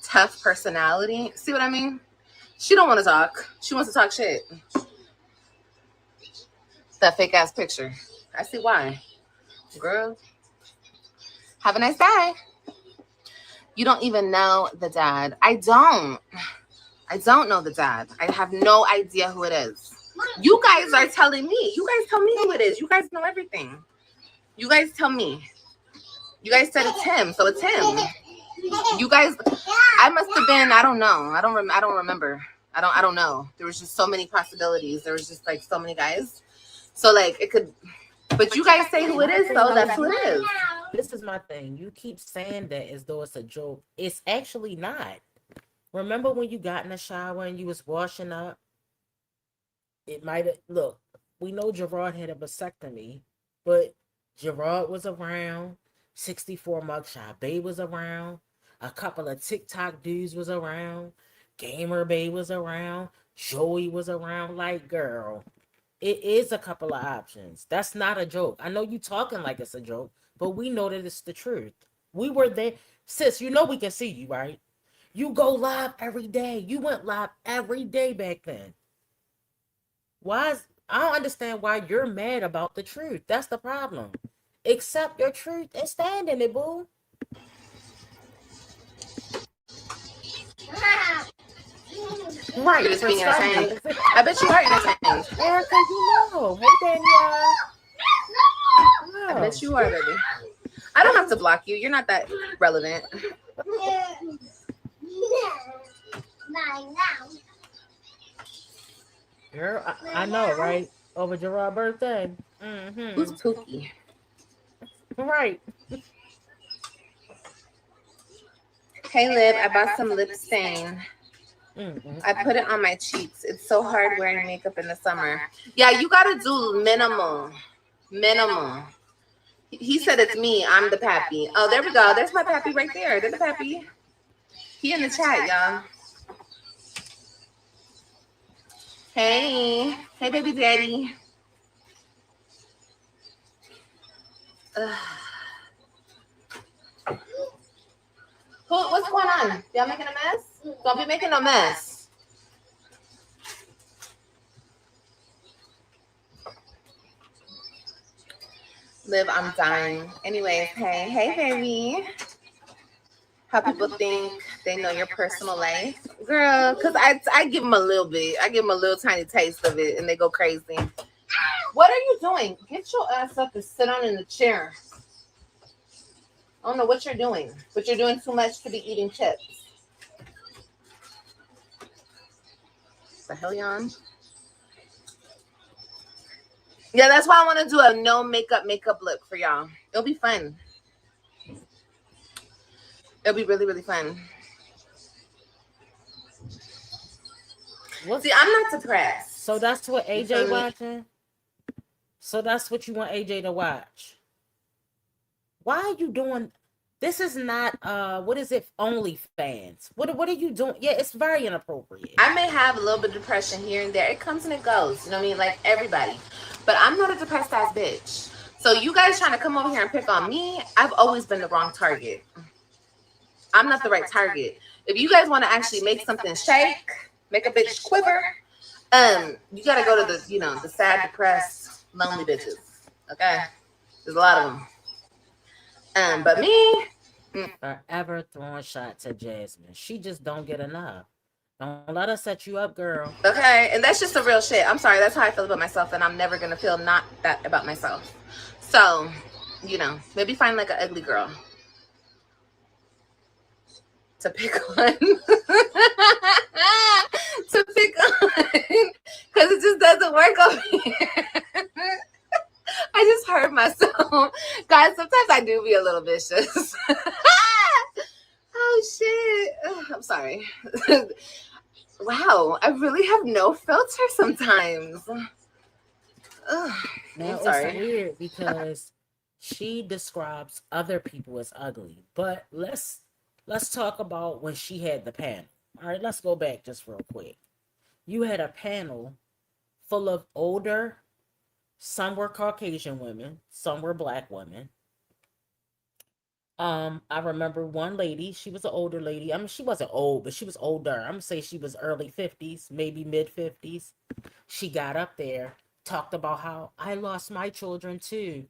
Tough personality. See what I mean? She don't want to talk. She wants to talk shit. That fake ass picture. I see why. Girl. Have a nice day. You don't even know the dad. I don't know the dad. I have no idea who it is. You guys are telling me. You guys tell me who it is. You guys know everything. You guys tell me. You guys said it's him, so it's him. You guys, I must have been, I don't know. I don't remember. I don't know. There was just so many possibilities. There was just like so many guys. So like it could, but you guys say who it is, though. That's who it is. This is my thing. You keep saying that as though it's a joke. It's actually not. Remember when you got in the shower and you was washing up? It might have, look, we know Gerard had a vasectomy, but Gerard was around, 64 mugshot Bae was around, a couple of TikTok dudes was around, Gamer Bae was around, Joey was around. Like, girl, it is a couple of options. That's not a joke. I know you talking like it's a joke, but we know that it's the truth. We were there. Sis, you know we can see you, right? You go live every day. You went live every day back then. I don't understand why you're mad about the truth. That's the problem. Accept your truth and stand in it, boo. Right. You're just being entertained. I bet you are entertained. Erica, you know. Hey, Danielle. I bet you are, baby. I don't have to block you. You're not that relevant. Girl, I know, right? Over Gerard's birthday. Mm-hmm. Who's Pookie? Right. Hey, Liv, I bought some lip stain. Mm-hmm. I put it on my cheeks. It's so hard wearing makeup in the summer. Yeah, you gotta do minimum. Minimum. He said it's me. I'm the pappy. Oh, there we go. There's my pappy right there. There's the pappy. He in the chat, y'all. Hey. Hey, baby daddy. What's going on? Y'all making a mess? Don't be making a mess. Liv, I'm dying. Anyways, hey, baby. How people think they know your personal life, girl? Because I give them a little bit. I give them a little tiny taste of it, and they go crazy. What are you doing? Get your ass up and sit on in the chair. I don't know what you're doing, but you're doing too much to be eating chips. The hell, y'all? Yeah, that's why I want to do a no makeup look for y'all. It'll be fun. It'll be really, really fun. See, I'm not depressed. So that's what AJ watching? So that's what you want AJ to watch? Why are you doing? This is not, what is it? OnlyFans. What are you doing? Yeah, it's very inappropriate. I may have a little bit of depression here and there. It comes and it goes. You know what I mean? Like everybody. But I'm not a depressed ass bitch. So you guys trying to come over here and pick on me, I've always been the wrong target. I'm not the right target. If you guys want to actually make something shake, make a bitch quiver, you gotta go to the, the sad, depressed, lonely bitches. Okay? There's a lot of them. But me, Forever throwing shots at Jasmine. She just don't get enough. Don't let her set you up, girl. okay, and that's just the real shit. I'm sorry, that's how I feel about myself, and I'm never gonna feel not that about myself. So, maybe find like an ugly girl to pick on. To pick on. Because it just doesn't work over here. I just hurt myself. Guys, sometimes I do be a little vicious. Oh, shit. I'm sorry. Wow, I really have no filter sometimes. Now, I'm sorry. it's weird because she describes other people as ugly. But let's talk about when she had the panel. All right, let's go back just real quick. You had a panel full of older, some were Caucasian women, some were Black women. I remember one lady, she was an older lady. I mean, she wasn't old, but she was older. I'm gonna say she was early 50s, maybe mid 50s. She got up there, talked about how I lost my children too.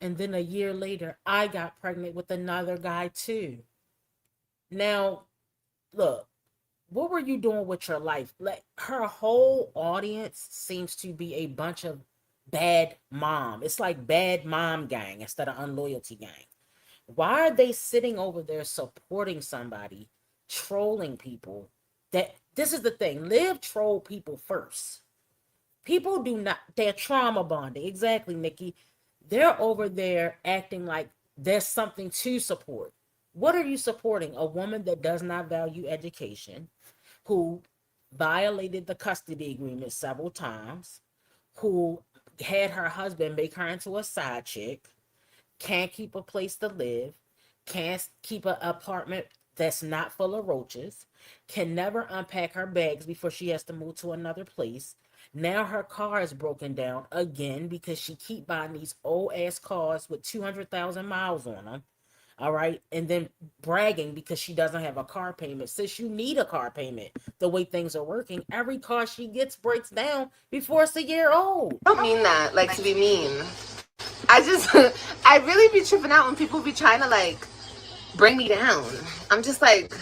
And then a year later, I got pregnant with another guy too. Now, look, what were you doing with your life? Like, her whole audience seems to be a bunch of bad mom. It's like bad mom gang instead of unloyalty gang. Why are they sitting over there supporting somebody, trolling people that This is the thing. Liv troll people first. People do not, they're trauma bonding. Exactly, Nikki. They're over there acting like there's something to support. What are you supporting? A woman that does not value education, who violated the custody agreement several times, who had her husband make her into a side chick, can't keep a place to live, can't keep an apartment that's not full of roaches, can never unpack her bags before she has to move to another place. Now her car is broken down again because she keep buying these old ass cars with 200,000 miles on them. All right. And then bragging because she doesn't have a car payment. Since you need a car payment, the way things are working, every car she gets breaks down before it's a year old. I don't mean that, like, to be mean. I just, I really be tripping out when people be trying to, like, bring me down. I'm just like,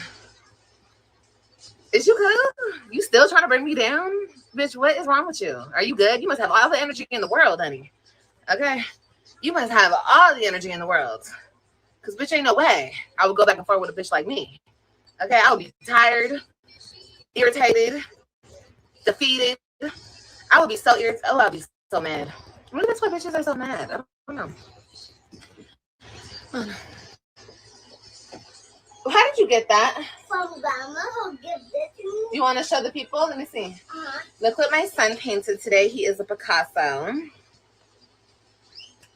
is you good? You still trying to bring me down? Bitch, what is wrong with you? Are you good? You must have all the energy in the world, honey. Okay? You must have all the energy in the world. Because, bitch, ain't no way I would go back and forth with a bitch like me. Okay? I would be tired, irritated, defeated. I would be so irritated. Oh, I would be so mad. Maybe that's why bitches are so mad. I don't know. How did you get that? From Grandma, who gave it to me. You want to show the people? Let me see. Look what my son painted today. He is a Picasso.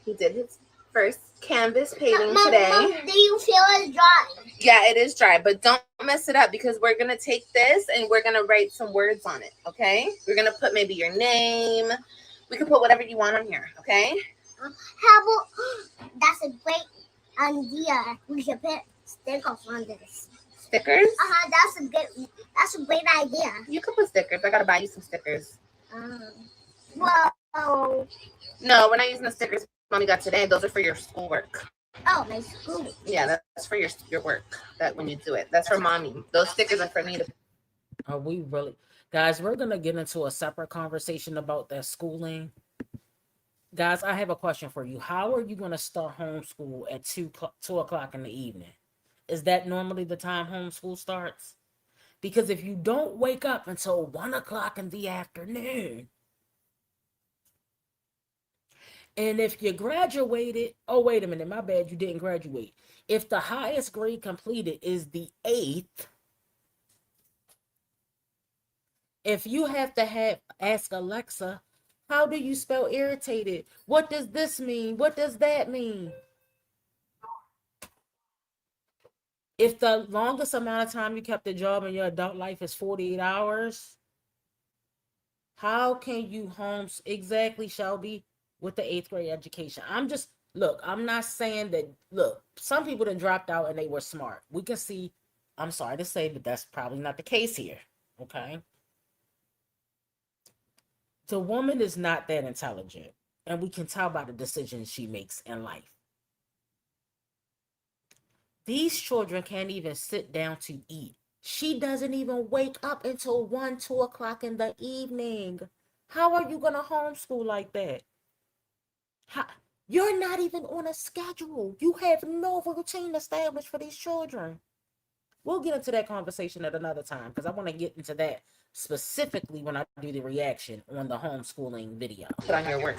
He did his first canvas painting today. Mom, do you feel it dry? Yeah, it is dry, but don't mess it up because we're going to take this and we're going to write some words on it, okay? We're going to put maybe your name. We can put whatever you want on here, okay? How about, that's a great idea. We should put stickers on this. Stickers? That's a great idea. You can put stickers. I got to buy you some stickers. Whoa. No, we're not using the stickers Mommy got today. Those are for your schoolwork. Oh, my school. Yeah, that's for your work. That when you do it, that's for Mommy. Those stickers are for me to. Are we really, guys? We're gonna get into a separate conversation about that schooling. Guys, I have a question for you. How are you gonna start homeschool at 2 o'clock in the evening? Is that normally the time homeschool starts? Because if you don't wake up until 1 o'clock in the afternoon, and if you graduated, oh, wait a minute, my bad, you didn't graduate. If the highest grade completed is the 8th, if you have to ask Alexa, how do you spell irritated? What does this mean? What does that mean? If the longest amount of time you kept a job in your adult life is 48 hours, how can you exactly, Shelby, with the 8th grade education? I'm not saying that, some people that dropped out and they were smart. We can see, I'm sorry to say, but that's probably not the case here, okay? The woman is not that intelligent, and we can tell by the decisions she makes in life. These children can't even sit down to eat. She doesn't even wake up until 1, 2 o'clock in the evening. How are you going to homeschool like that? You're not even on a schedule. You have no routine established for these children. We'll get into that conversation at another time because I want to get into that specifically when I do the reaction on the homeschooling video. Put on your work.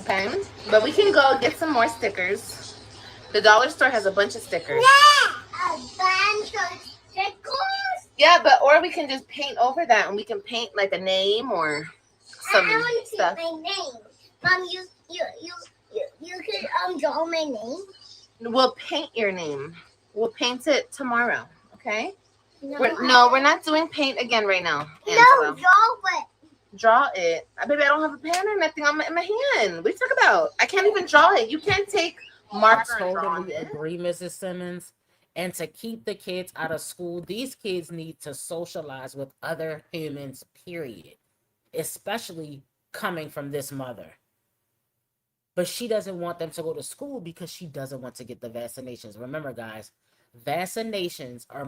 Okay, but we can go get some more stickers. The dollar store has a bunch of stickers. Yeah, a bunch of stickers. Yeah, or we can just paint over that and we can paint like a name or some I want to stuff. paint my name. Mom, you could draw my name. We'll paint your name. We'll paint it tomorrow. Okay. No, we're not doing paint again right now. No, Angela. draw it. Draw it. Baby, I don't have a pen or nothing on my hand. What are you talking about? I can't even draw it. You can't take marker and draw on Totally it. agree, Mrs. Simmons. And to keep the kids out of school, these kids need to socialize with other humans, period. Especially coming from this mother. But she doesn't want them to go to school because she doesn't want to get the vaccinations. Remember, guys, vaccinations are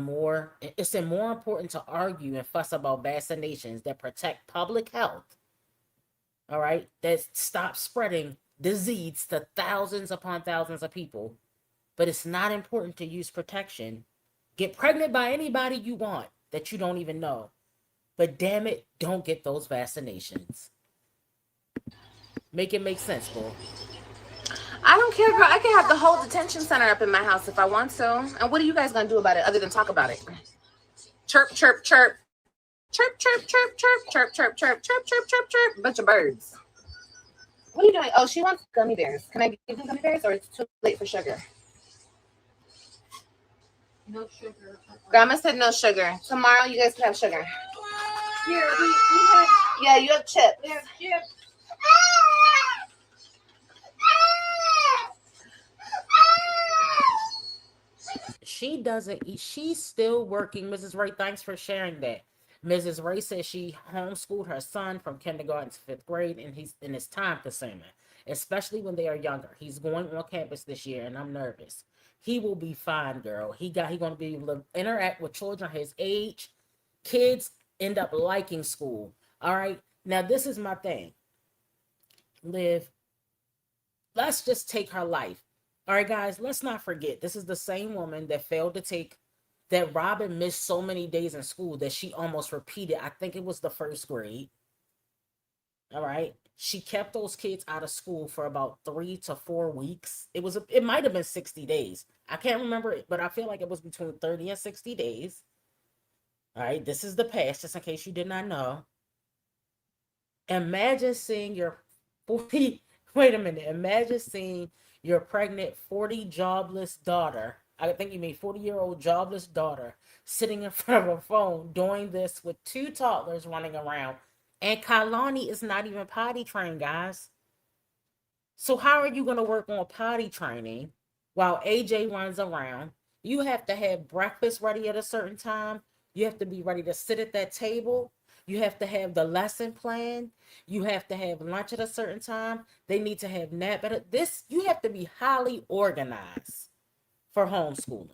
it's more important to argue and fuss about vaccinations that protect public health, all right, that stop spreading disease to thousands upon thousands of people. But it's not important to use protection. Get pregnant by anybody you want. that you don't even know. But damn it, don't get those vaccinations. Make it make sense, bro. I don't care, girl. I can have the whole detention center up in my house if I want to. And what are you guys gonna do about it other than talk about it? Chirp, chirp, chirp. Chirp, chirp, chirp, chirp, chirp, chirp, chirp, chirp, chirp, chirp, chirp. Bunch of birds. What are you doing? Oh, she wants gummy bears. Can I give you gummy bears or it's too late for sugar? No sugar. Grandma said no sugar. Tomorrow you guys can have sugar. Here, we have, Yeah, you have chips. we have chips. She doesn't eat. She's still working. Mrs. Ray, thanks for sharing that. Mrs. Ray says she homeschooled her son from kindergarten to 5th grade, and it's time consuming, especially when they are younger. He's going on campus this year, and I'm nervous. He will be fine, girl. He gonna be able to interact with children his age. Kids end up liking school. All right. Now this is my thing. Liv, let's just take her life. All right, guys, let's not forget, this is the same woman that failed to take, that Robin missed so many days in school that she almost repeated. I think it was the 1st grade. All right. She kept those kids out of school for about 3 to 4 weeks. It might have been 60 days. I can't remember it, but I feel like it was between 30 and 60 days. All right. This is the past, just in case you did not know. Imagine seeing your 40, wait a minute. Imagine seeing your pregnant 40 jobless daughter, I think you mean 40-year-old jobless daughter, sitting in front of a phone doing this with 2 toddlers running around. And Kailani is not even potty trained, guys. So how are you going to work on potty training while AJ runs around? You have to have breakfast ready at a certain time. You have to be ready to sit at that table. You have to have the lesson plan. You have to have lunch at a certain time. They need to have nap at this. You have to be highly organized for homeschooling.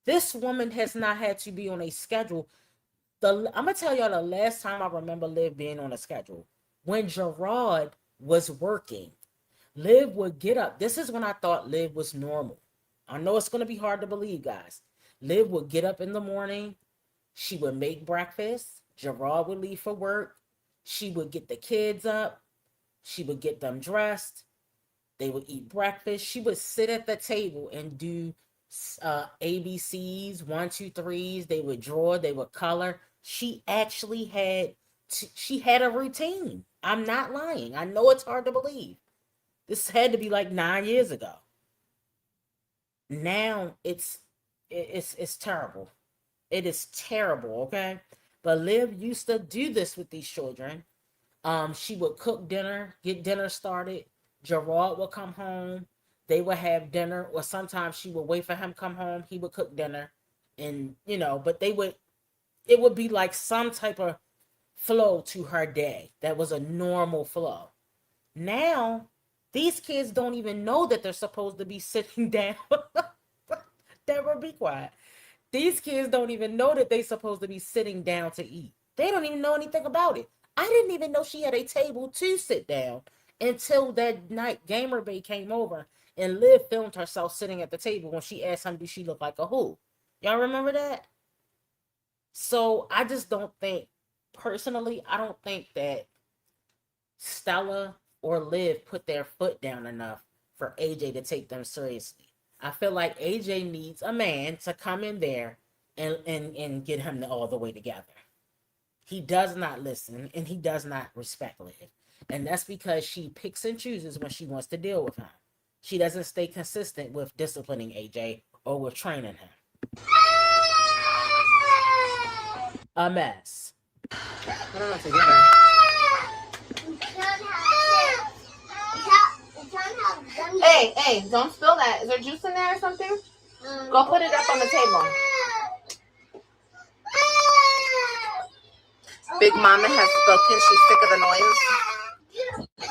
This woman has not had to be on a schedule. I'm gonna tell y'all the last time I remember Liv being on a schedule. When Gerard was working, Liv would get up. This is when I thought Liv was normal. I know it's gonna be hard to believe, guys. Liv would get up in the morning. She would make breakfast. Gerard would leave for work. She would get the kids up. She would get them dressed. They would eat breakfast. She would sit at the table and do ABCs, 1, 2, 3s. They would draw. They would color. She actually had a routine. I'm not lying. I know it's hard to believe. This had to be like 9 years ago. Now it's terrible. It is terrible, okay? But Liv used to do this with these children. She would cook dinner, get dinner started. Gerard would come home. They would have dinner, or sometimes she would wait for him to come home. He would cook dinner, and but it would be like some type of flow to her day. That was a normal flow. Now, these kids don't even know that they're supposed to be sitting down. Deborah, be quiet. These kids don't even know that they're supposed to be sitting down to eat. They don't even know anything about it. I didn't even know she had a table to sit down until that night Gamer Bay came over and Liv filmed herself sitting at the table when she asked him, "Do she look like a who?" Y'all remember that? So I just don't think, personally, I don't think that Stella or Liv put their foot down enough for AJ to take them seriously. I feel like AJ needs a man to come in there and get him all the way together. He does not listen and he does not respect Liv. And that's because she picks and chooses when she wants to deal with him. She doesn't stay consistent with disciplining AJ or with training him. A mess. I don't know together. Hey, don't spill that. Is there juice in there or something? Go put it up on the table. Big Mama has spoken. She's sick of the noise.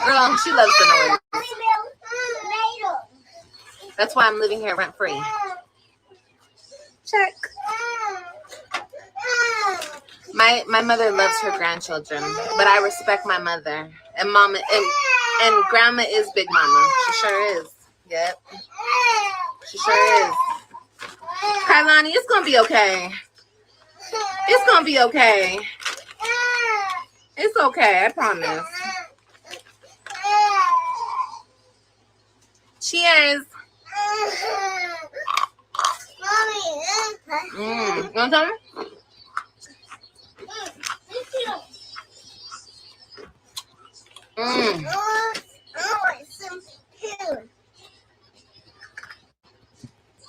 Girl, she loves the noise. That's why I'm living here rent free. Check. My mother loves her grandchildren, but I respect my mother. And Mama and Grandma is Big Mama. She sure is. Yep. She sure is. Kailani, it's gonna be okay. It's gonna be okay. It's okay, I promise. Cheers. You want some?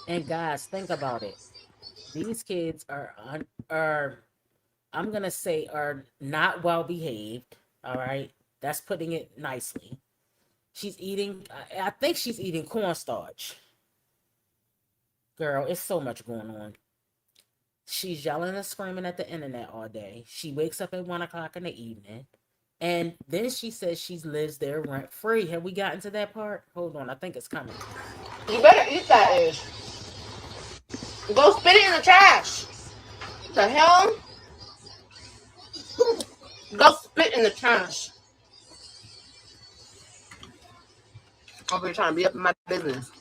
And guys, think about it. These kids are I'm gonna say are not well behaved. All right, that's putting it nicely. She's eating. I think she's eating cornstarch. Girl, it's so much going on. She's yelling and screaming at the internet all day. She wakes up at 1 o'clock in the evening. And then she says she lives there rent free. Have we gotten to that part? Hold on, I think it's coming. You better eat that ish. Go spit it in the trash. The hell? Go spit in the trash. Over here trying to be up in my business.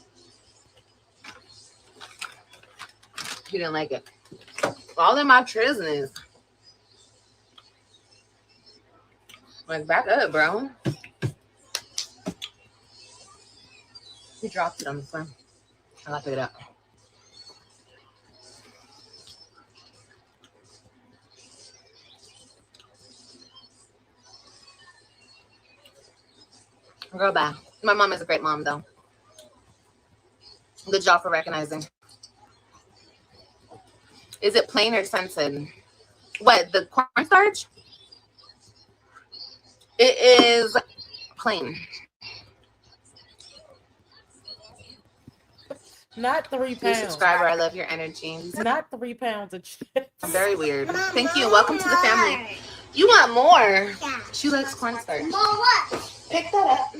He didn't like it. All in my business. Like, back up, bro. He dropped it on the floor. I gotta pick it up. Girl, bye. My mom is a great mom, though. Good job for recognizing. Is it plain or scented? What, the cornstarch? It is plain. Not 3 New pounds. subscriber, I love your energy. Not 3 pounds of chips. Very weird. Thank you. Welcome to the family. You want more? Yeah. She likes cornstarch. More what? Pick that up.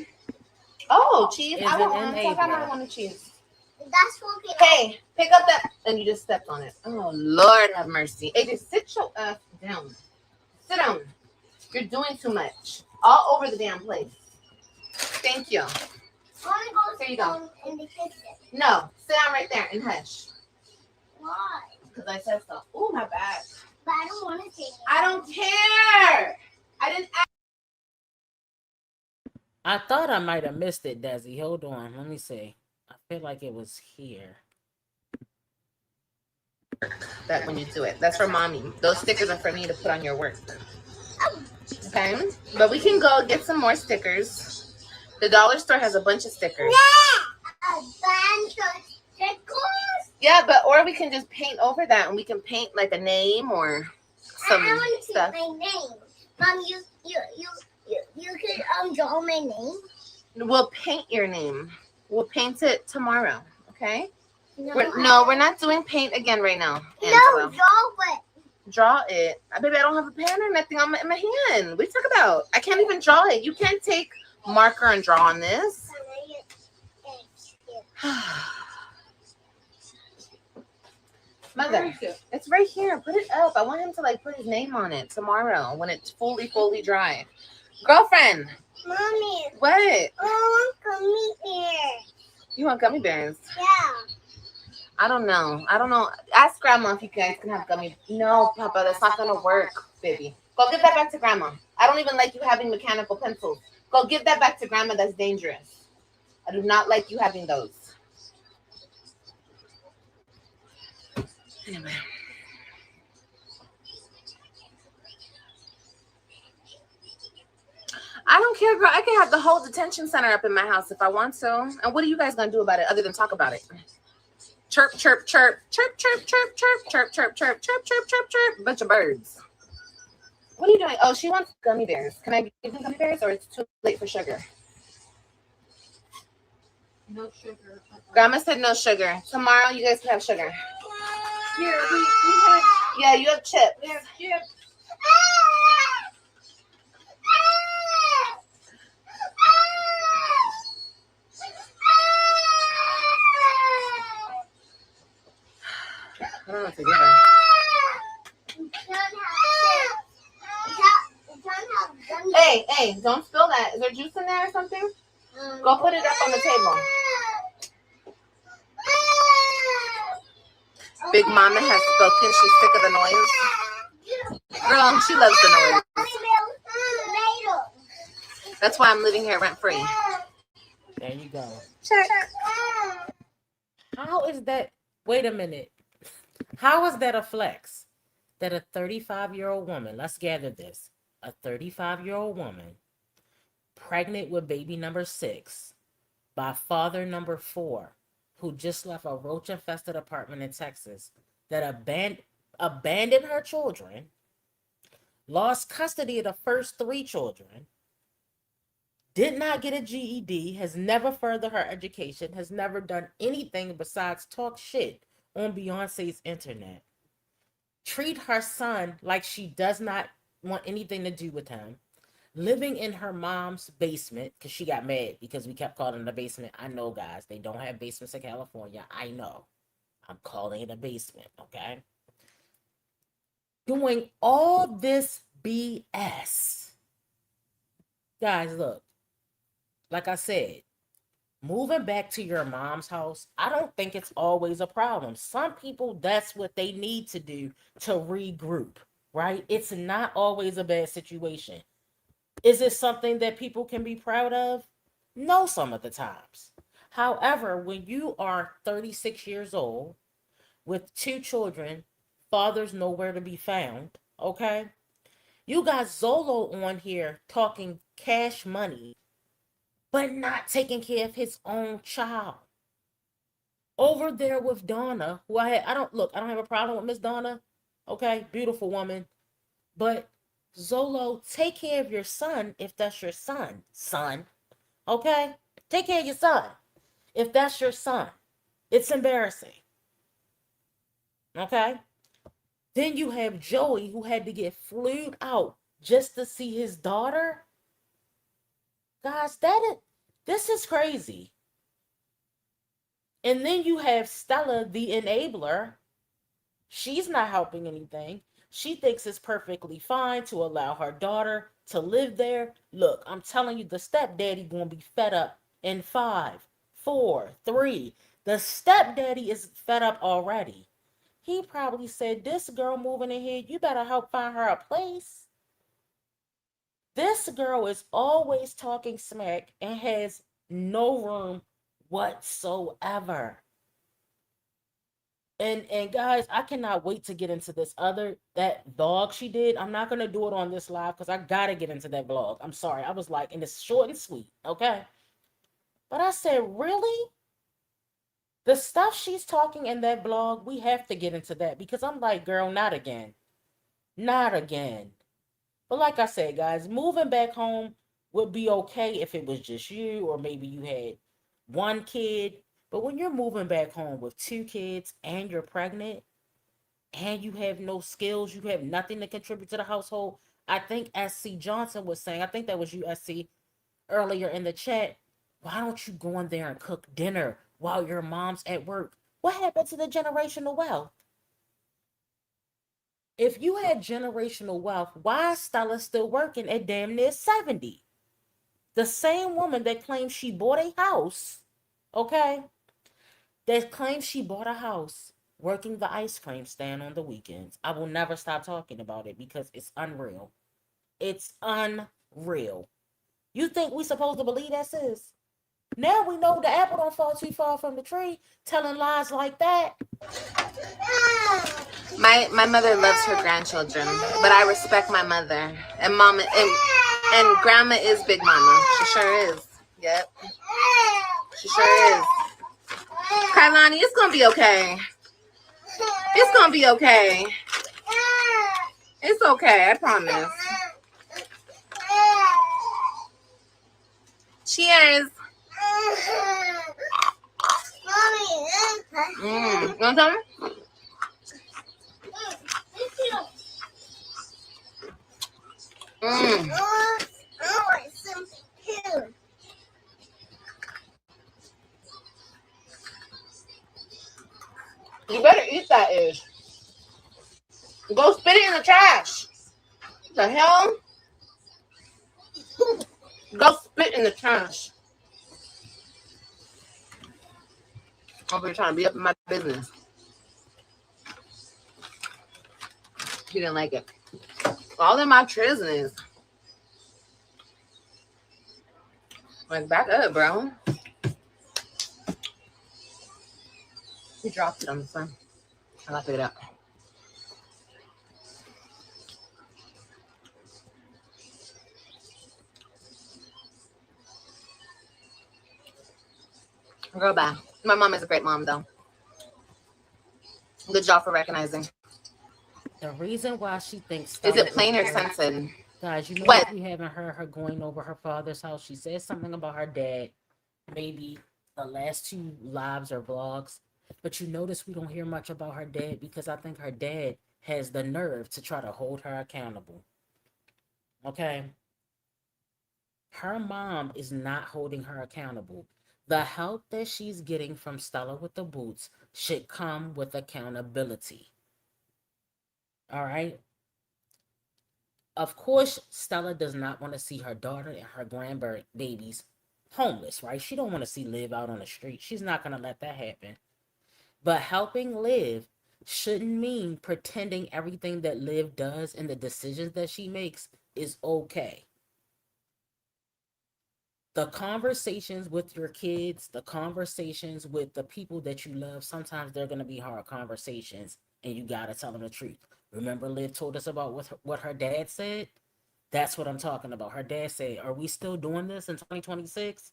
Oh, cheese. I want one. I got one of cheese. That's what we Hey, pick up that. And you just stepped on it. Oh, Lord have mercy. Hey, just sit your ass down. Sit down. You're doing too much. All over the damn place. Thank you. Here you go. In the kitchen. No, sit down right there and hush. Why? Because I said so. Oh, my back. But I don't want to take it. I don't care. I didn't ask. I thought I might have missed it, Desi. Hold on. Let me see. I feel like it was here. That when you do it. That's for mommy. Those stickers are for me to put on your work. Okay? But we can go get some more stickers. The dollar store has a bunch of stickers. Yeah! A bunch of stickers? Yeah, but or we can just paint over that and we can paint like a name or some stuff. I want to paint my name. Mom, you could draw my name? We'll paint your name. We'll paint it tomorrow, okay? No, we're not doing paint again right now. Angela. No, draw it. Draw it. Baby, I don't have a pen or nothing in my hand. What are you talking about? I can't even draw it. You can't take marker and draw on this. Mother, it's right here. Put it up. I want him to like put his name on it tomorrow when it's fully dry. Girlfriend. Mommy. What? I want gummy bears. You want gummy bears? Yeah. I don't know. Ask Grandma if you guys can have gummy. No, Papa, that's not gonna work, baby. Go give that back to Grandma. I don't even like you having mechanical pencils. Go give that back to Grandma. That's dangerous. I do not like you having those. Anyway. I don't care, girl. I can have the whole detention center up in my house if I want to. And what are you guys going to do about it other than talk about it? Chirp, chirp, chirp, chirp, chirp, chirp, chirp, chirp, chirp, chirp, chirp, chirp, chirp, chirp. Bunch of birds. What are you doing? Oh, she wants gummy bears. Can I give them gummy bears or it's too late for sugar? No sugar. Grandma said no sugar. Tomorrow you guys can have sugar. Here, we have. Yeah, you have chips. We have chips. I don't know what to give her. Hey, don't spill that. Is there juice in there or something? Go put it up on the table. Big Mama has spoken. She's sick of the noise. Girl, she loves the noise. That's why I'm living here rent free. There you go. Check. How is that? Wait a minute. How is that a flex? That a 35-year-old woman, let's gather this, a 35-year-old woman pregnant with baby number 6 by father number 4, who just left a roach-infested apartment in Texas, that abandoned her children, lost custody of the first 3 children, did not get a GED, has never furthered her education, has never done anything besides talk shit on Beyonce's internet, treat her son like she does not want anything to do with him, living in her mom's basement because she got mad because we kept calling it a basement. I know, guys, they don't have basements in California. I know. I'm calling it a basement, okay? Doing all this BS. Guys, look, like I said, moving back to your mom's house, I don't think it's always a problem. Some people, that's what they need to do to regroup, right? It's not always a bad situation. Is it something that people can be proud of? No, some of the times. However, when you are 36 years old with 2 children, fathers nowhere to be found, okay? You got Zolo on here talking cash money, but not taking care of his own child. Over there with Donna, who I don't have a problem with Miss Donna, okay? Beautiful woman. But Zolo, take care of your son if that's your son, okay? Take care of your son if that's your son. It's embarrassing, okay? Then you have Joey, who had to get flued out just to see his daughter. Guys, this is crazy. And then you have Stella, the enabler. She's not helping anything. She thinks it's perfectly fine to allow her daughter to live there. Look, I'm telling you, the stepdaddy gonna be fed up in 5, 4, 3. The stepdaddy is fed up already. He probably said, this girl moving in here, you better help find her a place. This girl is always talking smack and has no room whatsoever. And guys, I cannot wait to get into that vlog she did. I'm not gonna do it on this live because I gotta get into that vlog. I'm sorry. I was like, and it's short and sweet, okay? But I said, really? The stuff she's talking in that vlog, we have to get into that because I'm like, girl, not again. Not again. But like I said, guys, moving back home would be okay if it was just you or maybe you had 1 kid. But when you're moving back home with 2 kids and you're pregnant and you have no skills, you have nothing to contribute to the household. I think SC Johnson was saying, I think that was you, SC, earlier in the chat. Why don't you go in there and cook dinner while your mom's at work? What happened to the generational wealth? If you had generational wealth, why is Stella still working at damn near 70? The same woman that claims she bought a house, okay, that claims she bought a house working the ice cream stand on the weekends. I will never stop talking about it because it's unreal. It's unreal. You think we supposed to believe that, sis? Now we know the apple don't fall too far from the tree, telling lies like that. My mother loves her grandchildren, but I respect my mother. And mama and grandma is Big Mama. She sure is. Yep. She sure is. Kailani, it's gonna be okay. It's gonna be okay. It's okay, I promise. Cheers. You want some? You better eat that ish. Go spit it in the trash. What the hell? Go spit in the trash. I'll be trying to be up in my business. He didn't like it. All in my business. Like, back up, bro. He dropped it on the front. I gotta pick it up. Girl, bye. My mom is a great mom, though. Good job for recognizing. The reason why she thinks Is Stella it plain or there- scented? Guys, you know What? what? We haven't heard her going over her father's house. She said something about her dad, maybe the last 2 lives or vlogs. But you notice we don't hear much about her dad because I think her dad has the nerve to try to hold her accountable. Okay? Her mom is not holding her accountable. The help that she's getting from Stella with the boots should come with accountability. All right? Of course, Stella does not want to see her daughter and her grandbabies homeless, right? She don't want to see Liv out on the street. She's not going to let that happen. But helping Liv shouldn't mean pretending everything that Liv does and the decisions that she makes is okay. The conversations with your kids, the conversations with the people that you love, sometimes they're going to be hard conversations and you got to tell them the truth. Remember Liv told us about what her dad said? That's what I'm talking about. Her dad said, are we still doing this in 2026?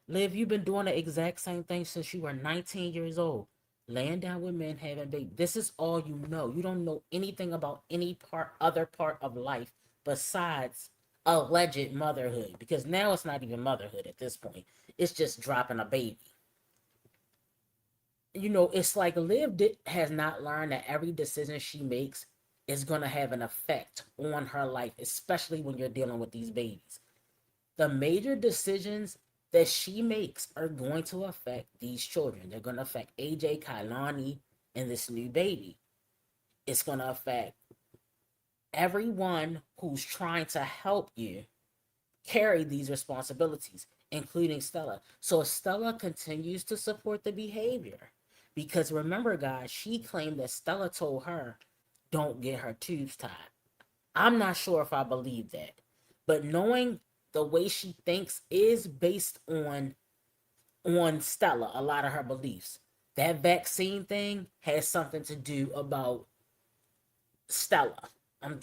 Liv, you've been doing the exact same thing since you were 19 years old. Laying down with men, having babies. This is all you know. You don't know anything about any other part of life besides alleged motherhood. Because now it's not even motherhood at this point. It's just dropping a baby. You know, it's like Liv has not learned that every decision she makes is going to have an effect on her life, especially when you're dealing with these babies. The major decisions that she makes are going to affect these children. They're going to affect AJ, Kailani, and this new baby. It's going to affect everyone who's trying to help you carry these responsibilities, including Stella. So if Stella continues to support the behavior, because remember, guys, she claimed that Stella told her, don't get her tubes tied. I'm not sure if I believe that. But knowing the way she thinks is based on Stella, a lot of her beliefs. That vaccine thing has something to do about Stella.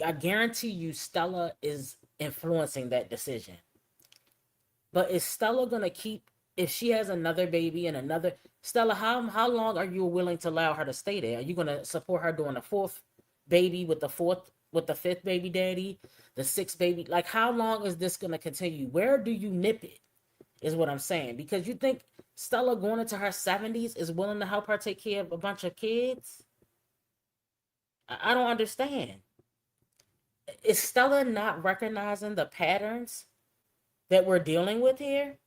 I guarantee you Stella is influencing that decision. But is Stella going to keep, if she has another baby and another, Stella, how long are you willing to allow her to stay there? Are you going to support her doing a 4th baby with the 5th baby daddy, the 6th baby? Like, how long is this going to continue? Where do you nip it is what I'm saying. Because you think Stella going into her 70s is willing to help her take care of a bunch of kids? I don't understand. Is Stella not recognizing the patterns that we're dealing with here?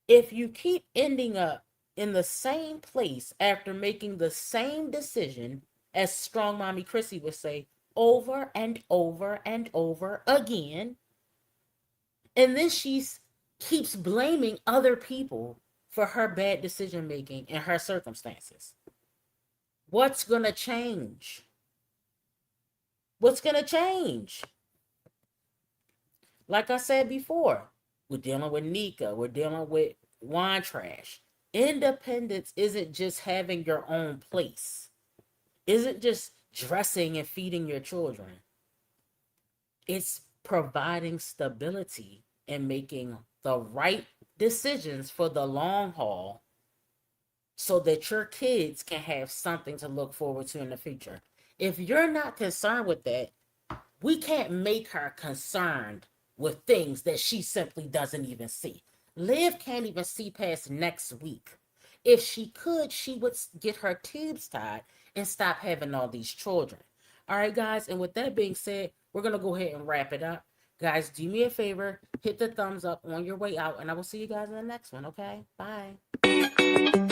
If you keep ending up in the same place after making the same decision, as Strong Mommy Chrissy would say, over and over and over again, and then she keeps blaming other people for her bad decision making and her circumstances, what's gonna change? What's gonna change? Like I said before, we're dealing with Nika. We're dealing with Wine Trash. Independence isn't just having your own place. Isn't just dressing and feeding your children. It's providing stability and making the right decisions for the long haul so that your kids can have something to look forward to in the future. If you're not concerned with that, we can't make her concerned with things that she simply doesn't even see. Liv can't even see past next week. If she could, she would get her tubes tied and stop having all these children. All right, guys, and with that being said, we're going to go ahead and wrap it up. Guys, do me a favor, hit the thumbs up on your way out, and I will see you guys in the next one, okay? Bye.